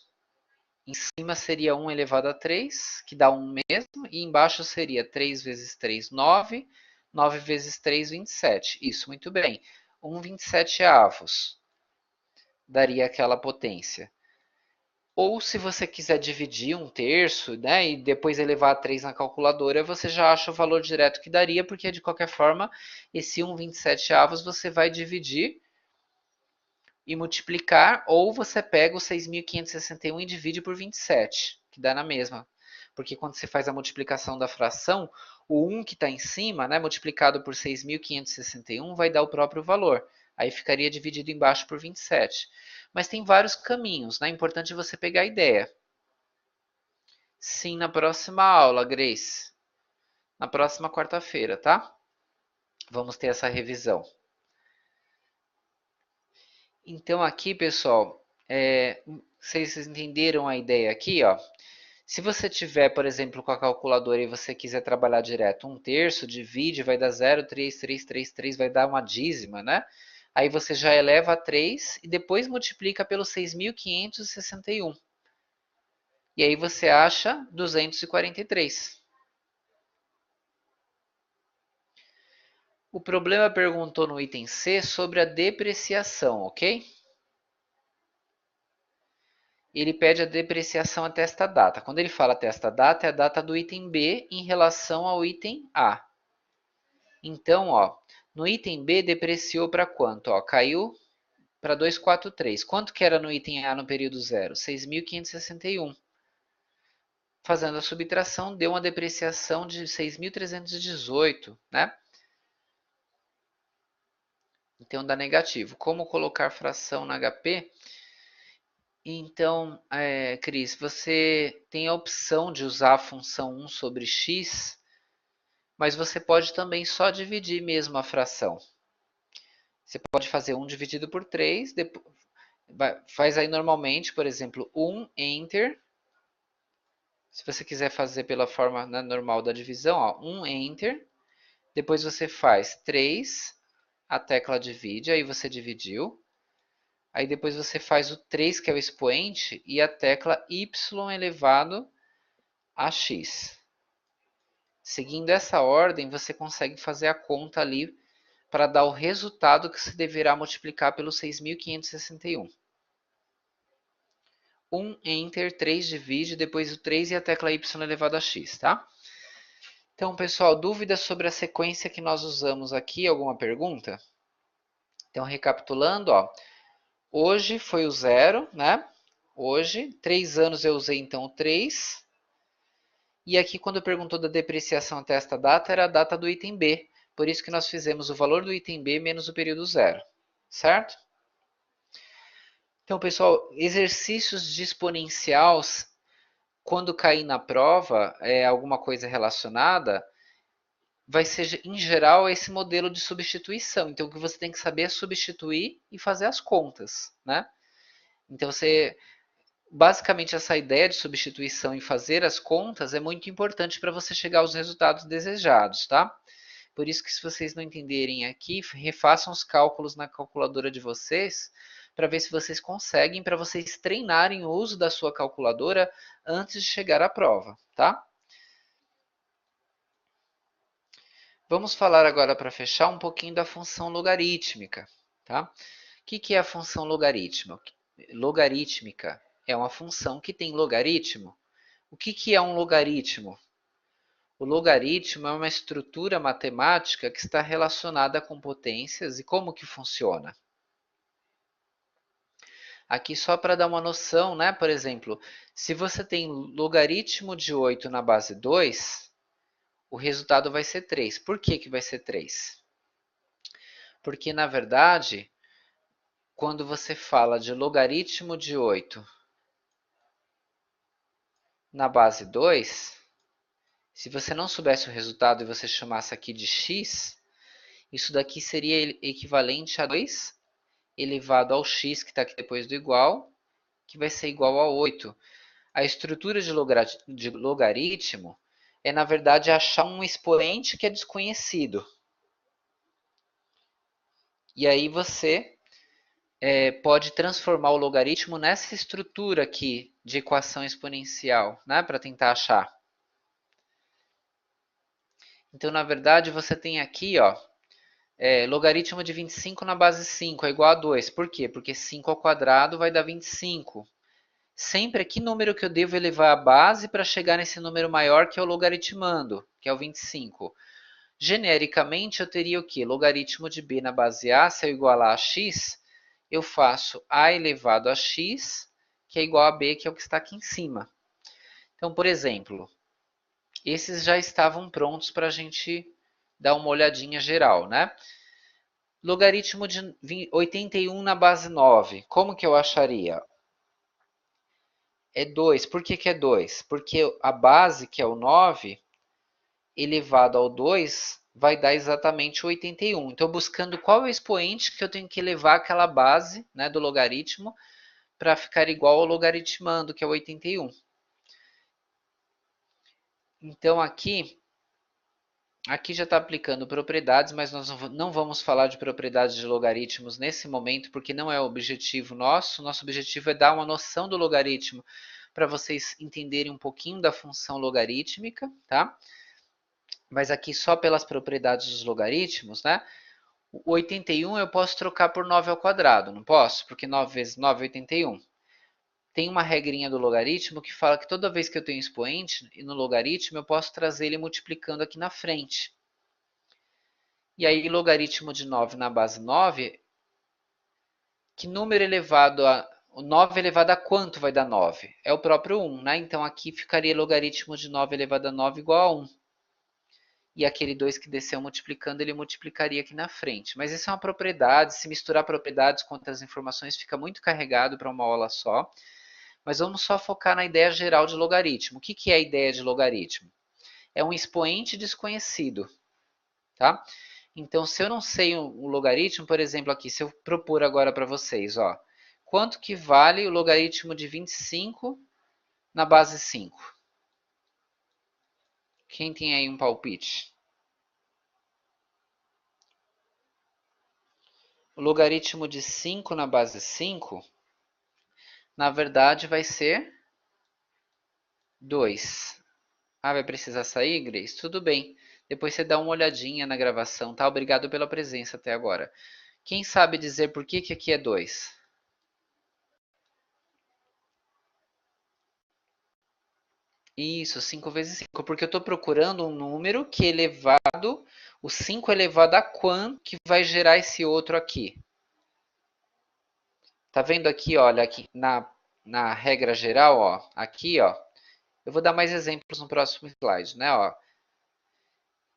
Em cima seria 1 elevado a 3, que dá 1 mesmo. E embaixo seria 3 vezes 3, 9. 9 vezes 3, 27. Isso, muito bem. 1/27 avos daria aquela potência. Ou se você quiser dividir 1/3, né, e depois elevar a 3 na calculadora, você já acha o valor direto que daria, porque de qualquer forma, esse 1/27 avos você vai dividir e multiplicar, ou você pega o 6.561 e divide por 27, que dá na mesma. Porque quando você faz a multiplicação da fração, o 1 que está em cima, né, multiplicado por 6.561, vai dar o próprio valor. Aí ficaria dividido embaixo por 27. Mas tem vários caminhos, né? É importante você pegar a ideia. Sim, na próxima aula, Grace. Na próxima quarta-feira, tá? Vamos ter essa revisão. Então aqui, pessoal, vocês entenderam a ideia aqui, ó? Se você tiver, por exemplo, com a calculadora e você quiser trabalhar direto 1/3, divide, vai dar 0,3333, vai dar uma dízima, né? Aí você já eleva a 3 e depois multiplica pelo 6.561. E aí você acha 243. O problema perguntou no item C sobre a depreciação, ok? Ele pede a depreciação até esta data. Quando ele fala até esta data, é a data do item B em relação ao item A. Então, ó, no item B depreciou para quanto? Ó, caiu para 243. Quanto que era no item A no período zero? 6.561. Fazendo a subtração, deu uma depreciação de 6.318, né? Então dá negativo. Como colocar fração na HP? Então, Cris, você tem a opção de usar a função 1 sobre x, mas você pode também só dividir mesmo a fração. Você pode fazer 1 dividido por 3, faz aí normalmente, por exemplo, 1 enter. Se você quiser fazer pela forma normal da divisão, ó, 1 enter. Depois você faz 3, a tecla divide, aí você dividiu. Aí depois você faz o 3, que é o expoente, e a tecla y elevado a x. Seguindo essa ordem, você consegue fazer a conta ali para dar o resultado que se deverá multiplicar pelo 6.561. 1 Enter, 3 divide, depois o 3 e a tecla Y elevado a x, tá? Então, pessoal, dúvidas sobre a sequência que nós usamos aqui? Alguma pergunta? Então, recapitulando, ó, hoje foi o 0, né? Hoje, 3 anos eu usei então o 3. E aqui, quando perguntou da depreciação até esta data, era a data do item B. Por isso que nós fizemos o valor do item B menos o período zero, certo? Então, pessoal, exercícios de exponencial, quando cair na prova, alguma coisa relacionada, vai ser, em geral, esse modelo de substituição. Então, o que você tem que saber é substituir e fazer as contas, né? Então, basicamente, essa ideia de substituição e fazer as contas é muito importante para você chegar aos resultados desejados, tá? Por isso que se vocês não entenderem aqui, refaçam os cálculos na calculadora de vocês para ver se vocês conseguem, para vocês treinarem o uso da sua calculadora antes de chegar à prova, tá? Vamos falar agora, para fechar, um pouquinho da função logarítmica, tá? O que é a função logarítmica? Logarítmica é uma função que tem logaritmo. O que é um logaritmo? O logaritmo é uma estrutura matemática que está relacionada com potências e como que funciona. Aqui só para dar uma noção, né? Por exemplo, se você tem logaritmo de 8 na base 2, o resultado vai ser 3. Por que vai ser 3? Porque, na verdade, quando você fala de logaritmo de 8 na base 2, se você não soubesse o resultado e você chamasse aqui de x, isso daqui seria equivalente a 2 elevado ao x, que está aqui depois do igual, que vai ser igual a 8. A estrutura de logaritmo é, na verdade, achar um expoente que é desconhecido. E aí você pode transformar o logaritmo nessa estrutura aqui de equação exponencial, né, para tentar achar. Então, na verdade, você tem aqui, ó, logaritmo de 25 na base 5 é igual a 2. Por quê? Porque 5 ao quadrado vai dar 25. Sempre que número que eu devo elevar a base para chegar nesse número maior que é o logaritmando, que é o 25. Genericamente, eu teria o quê? Logaritmo de b na base a, se eu igualar a x, eu faço a elevado a x, que é igual a b, que é o que está aqui em cima. Então, por exemplo, esses já estavam prontos para a gente dar uma olhadinha geral, né? Logaritmo de 81 na base 9, como que eu acharia? É 2. Por que é 2? Porque a base, que é o 9, elevado ao 2, vai dar exatamente 81. Então, buscando qual é o expoente que eu tenho que elevar aquela base, né, do logaritmo para ficar igual ao logaritmando, que é 81. Então, aqui já está aplicando propriedades, mas nós não vamos falar de propriedades de logaritmos nesse momento, porque não é o objetivo nosso. Nosso objetivo é dar uma noção do logaritmo para vocês entenderem um pouquinho da função logarítmica, tá? Mas aqui só pelas propriedades dos logaritmos, né? O 81 eu posso trocar por 9 ao quadrado, não posso? Porque 9 vezes 9 é 81. Tem uma regrinha do logaritmo que fala que toda vez que eu tenho expoente no logaritmo, eu posso trazer ele multiplicando aqui na frente. E aí, logaritmo de 9 na base 9, que número elevado a... O 9 elevado a quanto vai dar 9? É o próprio 1, né? Então, aqui ficaria logaritmo de 9 elevado a 9 igual a 1. E aquele 2 que desceu multiplicando, ele multiplicaria aqui na frente. Mas isso é uma propriedade, se misturar propriedades com outras informações, fica muito carregado para uma aula só. Mas vamos só focar na ideia geral de logaritmo. O que é a ideia de logaritmo? É um expoente desconhecido, tá? Então, se eu não sei o logaritmo, por exemplo, aqui, se eu propor agora para vocês, ó, quanto que vale o logaritmo de 25 na base 5? Quem tem aí um palpite? O logaritmo de 5 na base 5, na verdade, vai ser 2. Ah, vai precisar sair, Grace? Tudo bem. Depois você dá uma olhadinha na gravação, tá? Obrigado pela presença até agora. Quem sabe dizer por que aqui é 2? Isso, 5 vezes 5, porque eu estou procurando um número que é elevado, o 5 elevado a quanto que vai gerar esse outro aqui. Tá vendo aqui, olha, aqui na regra geral, ó, aqui, ó, eu vou dar mais exemplos no próximo slide, né, ó.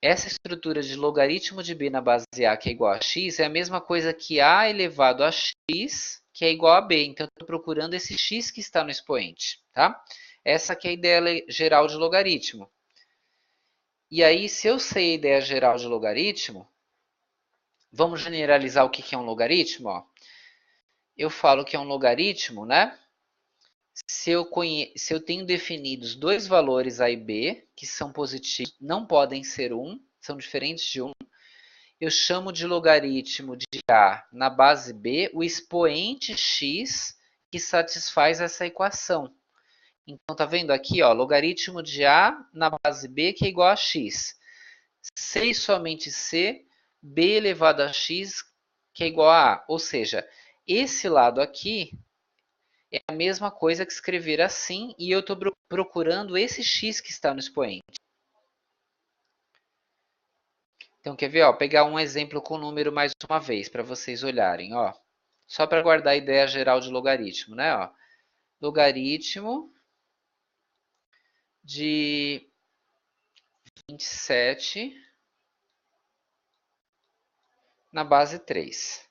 Essa estrutura de logaritmo de b na base a, que é igual a x, é a mesma coisa que a elevado a x, que é igual a b. Então, eu estou procurando esse x que está no expoente, tá? Essa aqui é a ideia geral de logaritmo. E aí, se eu sei a ideia geral de logaritmo, vamos generalizar o que é um logaritmo? Ó. Eu falo que é um logaritmo, né? Se eu tenho definidos dois valores a e b, que são positivos, não podem ser 1, são diferentes de 1, eu chamo de logaritmo de a na base b o expoente x que satisfaz essa equação. Então, tá vendo aqui, ó, logaritmo de a na base b que é igual a x. C e somente c, b elevado a x que é igual a a. Ou seja, esse lado aqui é a mesma coisa que escrever assim e eu estou procurando esse x que está no expoente. Então, quer ver? Ó, pegar um exemplo com número mais uma vez para vocês olharem. Ó. Só para guardar a ideia geral de logaritmo, né? Ó. Logaritmo de 27 na base 3.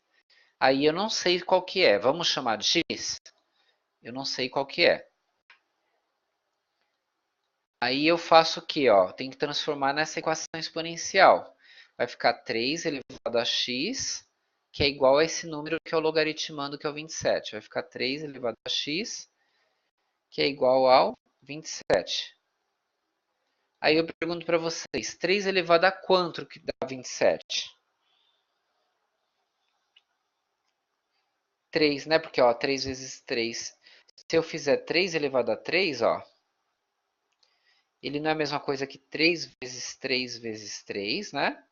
Aí eu não sei qual que é. Vamos chamar de x? Eu não sei qual que é. Aí eu faço o quê? Ó? Tem que transformar nessa equação exponencial. Vai ficar 3 elevado a x, que é igual a esse número que é o logaritmando, que é o 27. Vai ficar 3 elevado a x, que é igual ao 27. Aí eu pergunto para vocês, 3 elevado a quanto que dá 27? 3, né? Porque, ó, 3 vezes 3. Se eu fizer 3 elevado a 3, ó, ele não é a mesma coisa que 3 vezes 3 vezes 3, né?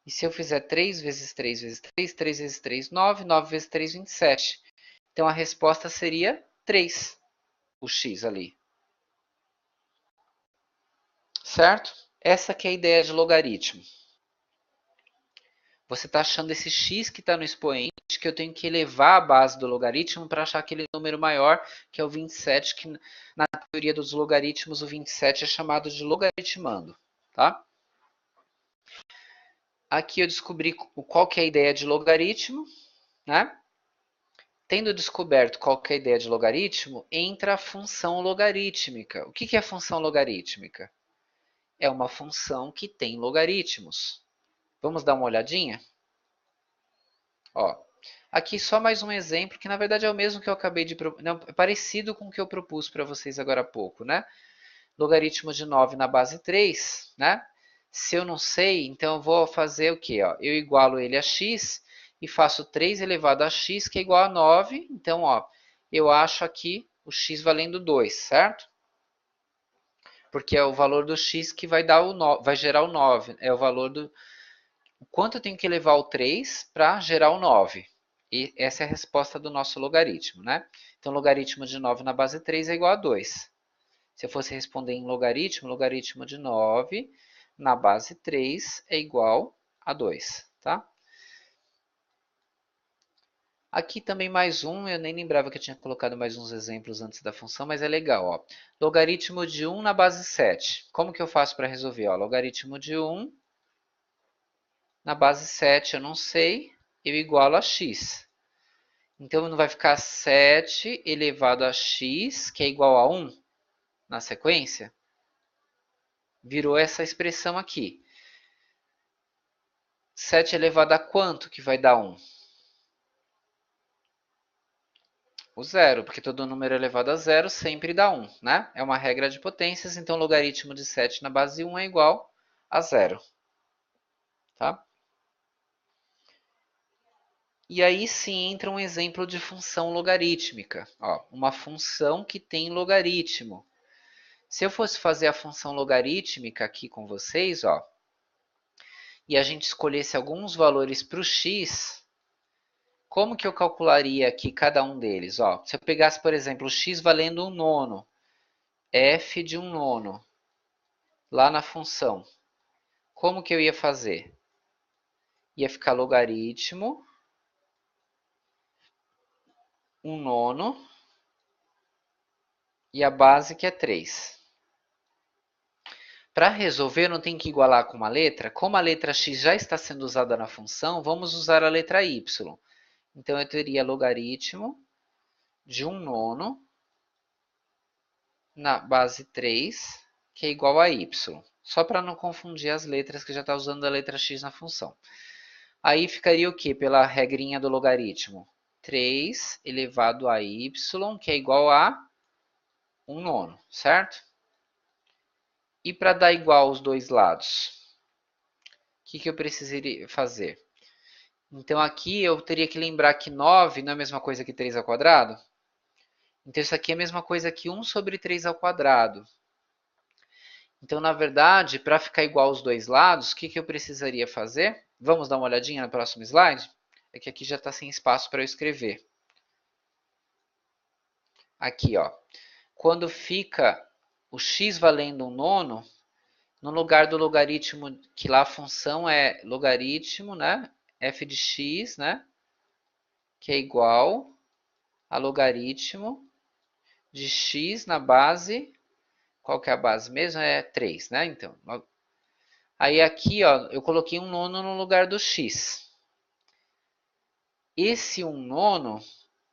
E se eu fizer 3 vezes 3 vezes 3, 3 vezes 3, 9, 9 vezes 3, 27. Então a resposta seria 3, o x ali. Certo? Essa que é a ideia de logaritmo. Você está achando esse x que está no expoente, que eu tenho que elevar a base do logaritmo para achar aquele número maior, que é o 27, que na teoria dos logaritmos o 27 é chamado de logaritmando. Tá? Aqui eu descobri qual que é a ideia de logaritmo, né? Tendo descoberto qual que é a ideia de logaritmo, entra a função logarítmica. O que é a função logarítmica? É uma função que tem logaritmos. Vamos dar uma olhadinha? Ó, aqui só mais um exemplo, que na verdade é o mesmo que eu acabei de... Não, é parecido com o que eu propus para vocês agora há pouco, né? Logaritmo de 9 na base 3, né? Se eu não sei, então eu vou fazer o quê? Ó? Eu igualo ele a x e faço 3 elevado a x, que é igual a 9. Então, ó, eu acho aqui o x valendo 2, certo? Porque é o valor do x que vai, dar vai gerar o 9. É o valor do... O quanto eu tenho que elevar o 3 para gerar o 9. E essa é a resposta do nosso logaritmo, né? Então, logaritmo de 9 na base 3 é igual a 2. Se eu fosse responder em logaritmo, logaritmo de 9 na base 3 é igual a 2, tá? Aqui também mais um, eu nem lembrava que eu tinha colocado mais uns exemplos antes da função, mas é legal, ó. Logaritmo de 1 na base 7. Como que eu faço para resolver? Ó, logaritmo de 1 na base 7 eu não sei, eu igualo a x. Então não vai ficar 7 elevado a x, que é igual a 1 na sequência? Virou essa expressão aqui. 7 elevado a quanto que vai dar 1? O zero, porque todo número elevado a zero sempre dá 1, né? É uma regra de potências, então o logaritmo de 7 na base 1 é igual a zero. Tá? E aí sim entra um exemplo de função logarítmica. Ó, uma função que tem logaritmo. Se eu fosse fazer a função logarítmica aqui com vocês, ó, e a gente escolhesse alguns valores para o x, como que eu calcularia aqui cada um deles? Ó, se eu pegasse, por exemplo, o x valendo 1 nono, f de 1/9 lá na função. Como que eu ia fazer? Ia ficar logaritmo 1/9 e a base que é 3. Para resolver, eu não tenho que igualar com uma letra. Como a letra x já está sendo usada na função, vamos usar a letra y. Então, eu teria logaritmo de 1/9 na base 3, que é igual a y. Só para não confundir as letras, que já está usando a letra x na função. Aí ficaria o quê? Pela regrinha do logaritmo? 3 elevado a y, que é igual a 1/9, certo? E para dar igual aos dois lados, o que eu precisaria fazer? Então aqui eu teria que lembrar que 9 não é a mesma coisa que 3 ao quadrado? Então isso aqui é a mesma coisa que 1 sobre 3 ao quadrado. Então, na verdade, para ficar igual aos dois lados, o que eu precisaria fazer? Vamos dar uma olhadinha no próximo slide? É que aqui já está sem espaço para eu escrever. Aqui, ó. Quando fica o x valendo 1/9, no lugar do logaritmo, que lá a função é logaritmo, né? F de x, né? Que é igual a logaritmo de x na base. Qual que é a base mesmo? É 3, né? Então, aí aqui, ó, eu coloquei 1/9 no lugar do x. Esse 1/9,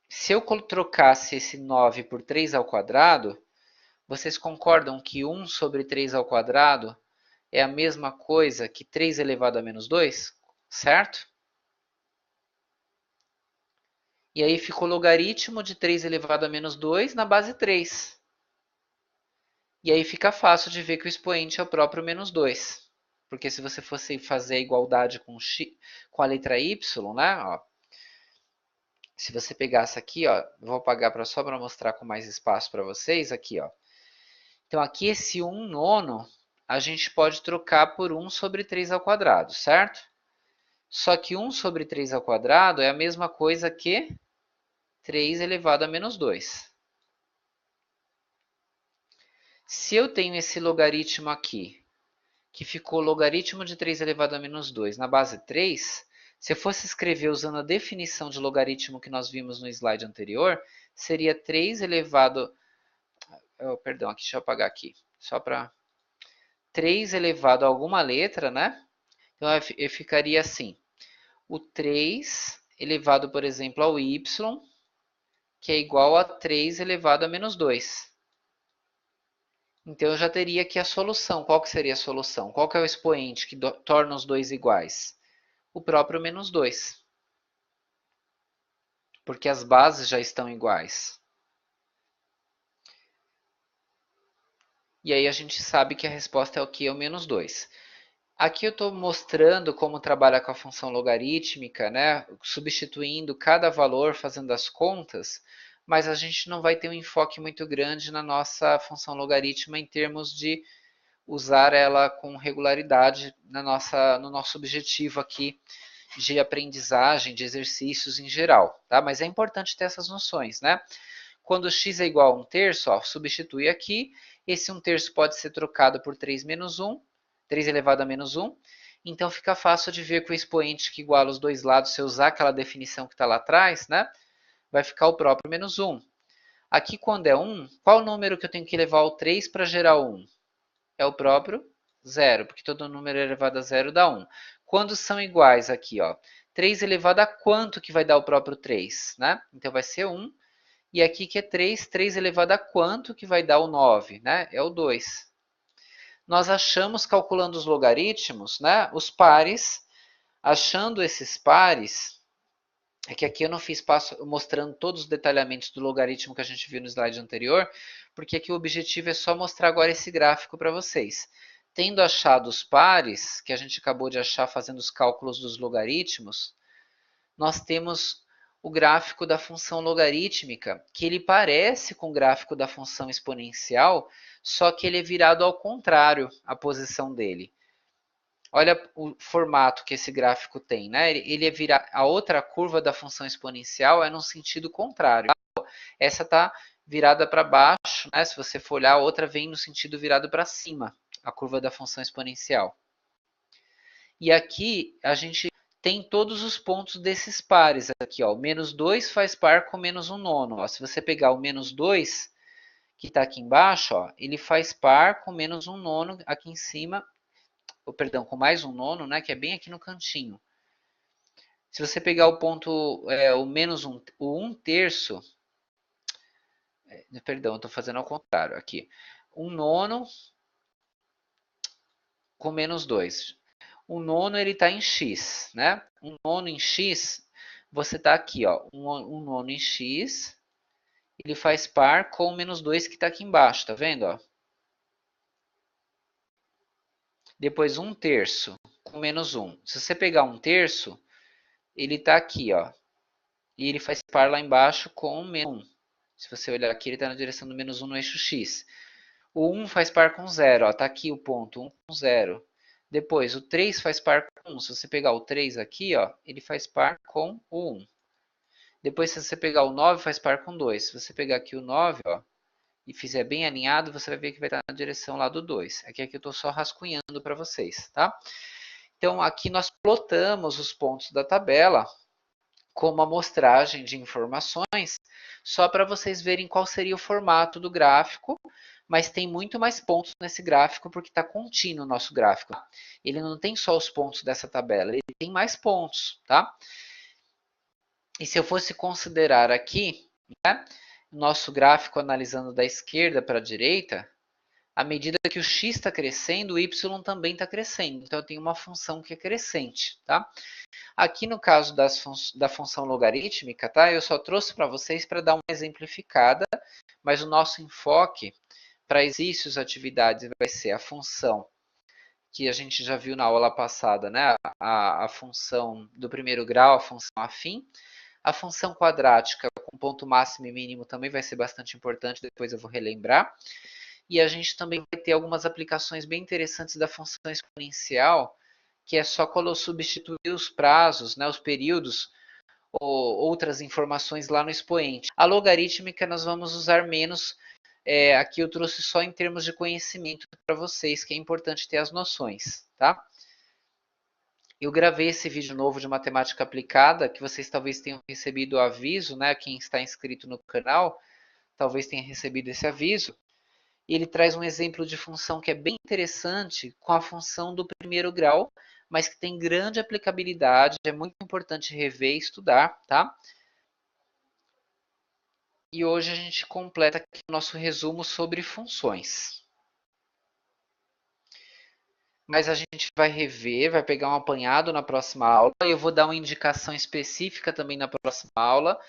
se eu trocasse esse 9 por 3 ao quadrado, vocês concordam que 1 sobre 3 ao quadrado é a mesma coisa que 3 elevado a menos 2? Certo? E aí ficou logaritmo de 3 elevado a menos 2 na base 3. E aí fica fácil de ver que o expoente é o próprio menos 2. Porque se você fosse fazer a igualdade com a letra y, né? Ó, se você pegasse aqui, ó, vou apagar só para mostrar com mais espaço para vocês, aqui, ó. Então aqui esse 1/9 a gente pode trocar por 1 sobre 3 ao quadrado, certo? Só que 1 sobre 3 ao quadrado é a mesma coisa que 3 elevado a menos 2. Se eu tenho esse logaritmo aqui, que ficou logaritmo de 3 elevado a menos 2 na base 3, se eu fosse escrever usando a definição de logaritmo que nós vimos no slide anterior, seria 3 elevado... perdão, aqui, deixa eu apagar aqui. Só para 3 elevado a alguma letra, né? Então, eu ficaria assim. O 3 elevado, por exemplo, ao y, que é igual a 3 elevado a menos 2. Então, eu já teria aqui a solução. Qual que seria a solução? Qual que é o expoente que torna os dois iguais? O próprio menos 2. Porque as bases já estão iguais. E aí a gente sabe que a resposta é o que? É o menos 2. Aqui eu estou mostrando como trabalhar com a função logarítmica, né? Substituindo cada valor, fazendo as contas, mas a gente não vai ter um enfoque muito grande na nossa função logarítmica em termos de usar ela com regularidade no nosso objetivo aqui de aprendizagem, de exercícios em geral, tá? Mas é importante ter essas noções, né? Quando x é igual a 1/3, ó, substitui aqui, esse 1/3 pode ser trocado por 3 menos 1, 3 elevado a menos 1, então fica fácil de ver que o expoente que iguala os dois lados, se eu usar aquela definição que está lá atrás, né, vai ficar o próprio menos 1. Aqui quando é 1, qual o número que eu tenho que levar ao 3 para gerar 1? É o próprio 0, porque todo número elevado a 0 dá 1. Quando são iguais aqui, ó, 3 elevado a quanto que vai dar o próprio 3? Né? Então vai ser 1. E aqui que é 3, 3 elevado a quanto que vai dar o 9? Né? É o 2. Nós achamos, calculando os logaritmos, né, os pares. Achando esses pares, é que aqui eu não fiz passo mostrando todos os detalhamentos do logaritmo que a gente viu no slide anterior, porque aqui o objetivo é só mostrar agora esse gráfico para vocês. Tendo achado os pares, que a gente acabou de achar fazendo os cálculos dos logaritmos, nós temos o gráfico da função logarítmica, que ele parece com o gráfico da função exponencial, só que ele é virado ao contrário, a posição dele. Olha o formato que esse gráfico tem, né? Ele é virar a outra curva da função exponencial é no sentido contrário. Essa está virada para baixo embaixo, né? Se você for olhar, a outra vem no sentido virado para cima, a curva da função exponencial. E aqui a gente tem todos os pontos desses pares aqui, ó. O menos 2 faz par com menos 1 nono. Ó. Se você pegar o menos 2, que está aqui embaixo, ó, ele faz par com menos 1 nono aqui em cima, ou perdão, com mais 1 nono, né, que é bem aqui no cantinho. Se você pegar o ponto, o menos 1, o 1 terço, perdão, estou fazendo ao contrário aqui. 1 nono com menos 2. O nono ele está em x, né? Um nono em x, você está aqui, ó, um nono em x, ele faz par com o menos 2 que está aqui embaixo, tá vendo? Ó? Depois 1 terço com menos 1. Se você pegar 1 terço, ele está aqui, ó, e ele faz par lá embaixo com o menos 1. Se você olhar aqui, ele está na direção do menos 1 no eixo x. O 1 faz par com 0, está aqui o ponto, 1 com 0. Depois, o 3 faz par com 1. Se você pegar o 3 aqui, ó, ele faz par com o 1. Depois, se você pegar o 9, faz par com 2. Se você pegar aqui o 9, ó, e fizer bem alinhado, você vai ver que vai estar na direção lá do 2. Aqui eu estou só rascunhando para vocês, tá? Então, aqui nós plotamos os pontos da tabela como amostragem de informações, só para vocês verem qual seria o formato do gráfico, mas tem muito mais pontos nesse gráfico porque está contínuo o nosso gráfico. Ele não tem só os pontos dessa tabela, ele tem mais pontos, tá? E se eu fosse considerar aqui, né, nosso gráfico analisando da esquerda para a direita, à medida que o x está crescendo, o y também está crescendo. Então, eu tenho uma função que é crescente, tá? Aqui no caso da função logarítmica, tá? Eu só trouxe para vocês para dar uma exemplificada, mas o nosso enfoque para exercícios, atividades, vai ser a função que a gente já viu na aula passada, né? A função do primeiro grau, a função afim. A função quadrática com ponto máximo e mínimo também vai ser bastante importante, depois eu vou relembrar. E a gente também vai ter algumas aplicações bem interessantes da função exponencial, que é só quando eu substituir os prazos, né, os períodos, ou outras informações lá no expoente. A logarítmica nós vamos usar menos, aqui eu trouxe só em termos de conhecimento para vocês, que é importante ter as noções, tá? Eu gravei esse vídeo novo de matemática aplicada, que vocês talvez tenham recebido o aviso, né? Quem está inscrito no canal, talvez tenha recebido esse aviso. E ele traz um exemplo de função que é bem interessante com a função do primeiro grau, mas que tem grande aplicabilidade, é muito importante rever e estudar, tá? E hoje a gente completa aqui o nosso resumo sobre funções. Mas a gente vai rever, vai pegar um apanhado na próxima aula e eu vou dar uma indicação específica também na próxima aula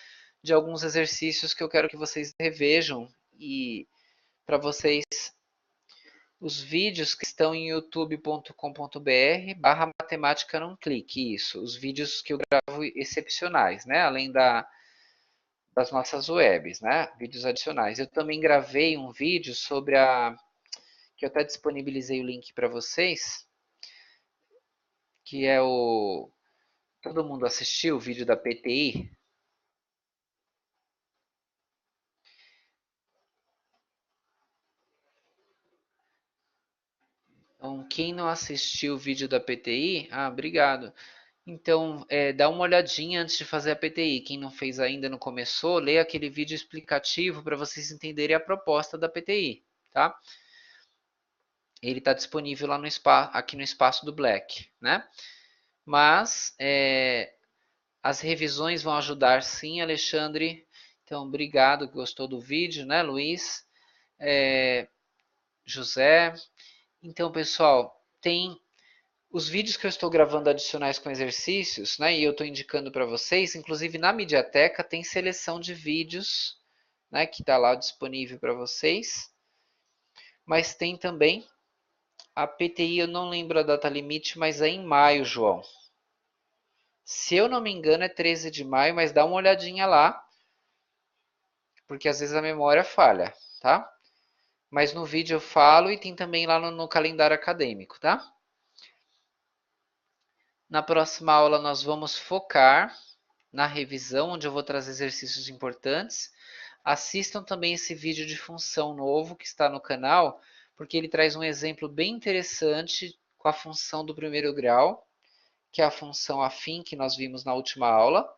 de alguns exercícios que eu quero que vocês revejam e para vocês os vídeos que estão em youtube.com.br matemática não clique, isso, os vídeos que eu gravo excepcionais, né, além das nossas webs, né, vídeos adicionais. Eu também gravei um vídeo sobre que eu até disponibilizei o link para vocês, que é o... Todo mundo assistiu o vídeo da PTI? Então, quem não assistiu o vídeo da PTI, obrigado. Então, dá uma olhadinha antes de fazer a PTI. Quem não fez ainda, não começou, lê aquele vídeo explicativo para vocês entenderem a proposta da PTI, tá? Ele está disponível lá no aqui no espaço do Black, né? Mas as revisões vão ajudar sim, Alexandre. Então, obrigado que gostou do vídeo, né, Luiz? José. Então, pessoal, tem os vídeos que eu estou gravando adicionais com exercícios, né, e eu estou indicando para vocês, inclusive na Mediateca tem seleção de vídeos, né, que está lá disponível para vocês. Mas tem também a PTI, eu não lembro a data limite, mas é em maio, João. Se eu não me engano é 13 de maio, mas dá uma olhadinha lá, porque às vezes a memória falha, tá? Mas no vídeo eu falo e tem também lá no calendário acadêmico, tá? Na próxima aula nós vamos focar na revisão, onde eu vou trazer exercícios importantes. Assistam também esse vídeo de função novo que está no canal, porque ele traz um exemplo bem interessante com a função do primeiro grau, que é a função afim que nós vimos na última aula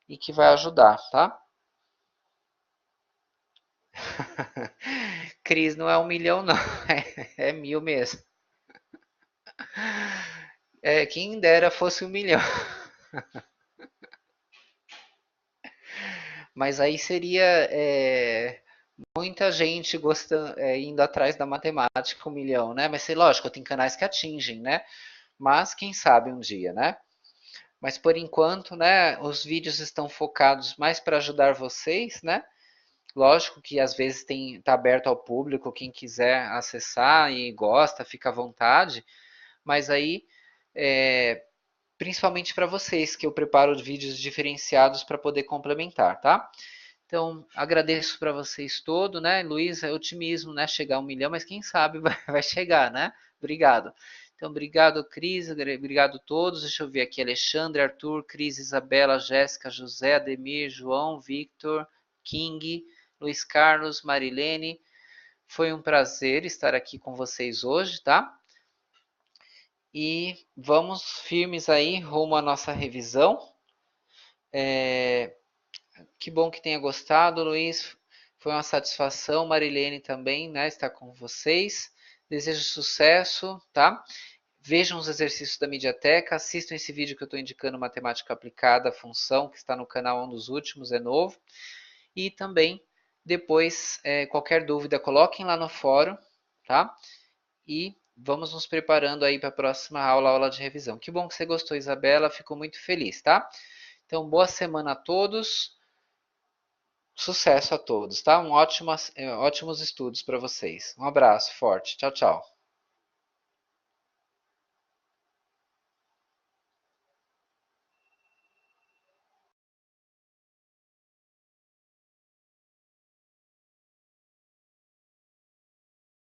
e que vai ajudar, tá? Cris, não é 1 milhão não, é 1000 mesmo. É, quem dera fosse 1 milhão. Mas aí seria muita gente gostando, indo atrás da matemática 1 milhão, né? Mas lógico, tem canais que atingem, né? Mas quem sabe um dia, né? Mas por enquanto, né, os vídeos estão focados mais para ajudar vocês, né? Lógico que às vezes tá aberto ao público, quem quiser acessar e gosta, fica à vontade. Mas aí, principalmente para vocês, que eu preparo vídeos diferenciados para poder complementar, tá? Então, agradeço para vocês todos, né? Luiz, é otimismo, né? Chegar a 1 milhão, mas quem sabe vai chegar, né? Obrigado. Então, obrigado, Cris, obrigado a todos. Deixa eu ver aqui: Alexandre, Arthur, Cris, Isabela, Jéssica, José, Ademir, João, Victor, King, Luiz Carlos, Marilene. Foi um prazer estar aqui com vocês hoje, tá? E vamos firmes aí rumo à nossa revisão. Que bom que tenha gostado, Luiz. Foi uma satisfação. Marilene também, né, estar com vocês. Desejo sucesso, tá? Vejam os exercícios da Mediateca, assistam esse vídeo que eu estou indicando, Matemática Aplicada, Função, que está no canal, um dos últimos, é novo. E também, depois, qualquer dúvida, coloquem lá no fórum, tá? E vamos nos preparando aí para a próxima aula, aula de revisão. Que bom que você gostou, Isabela, fico muito feliz, tá? Então, boa semana a todos. Sucesso a todos, tá? Ótimos estudos para vocês. Um abraço forte. Tchau, tchau.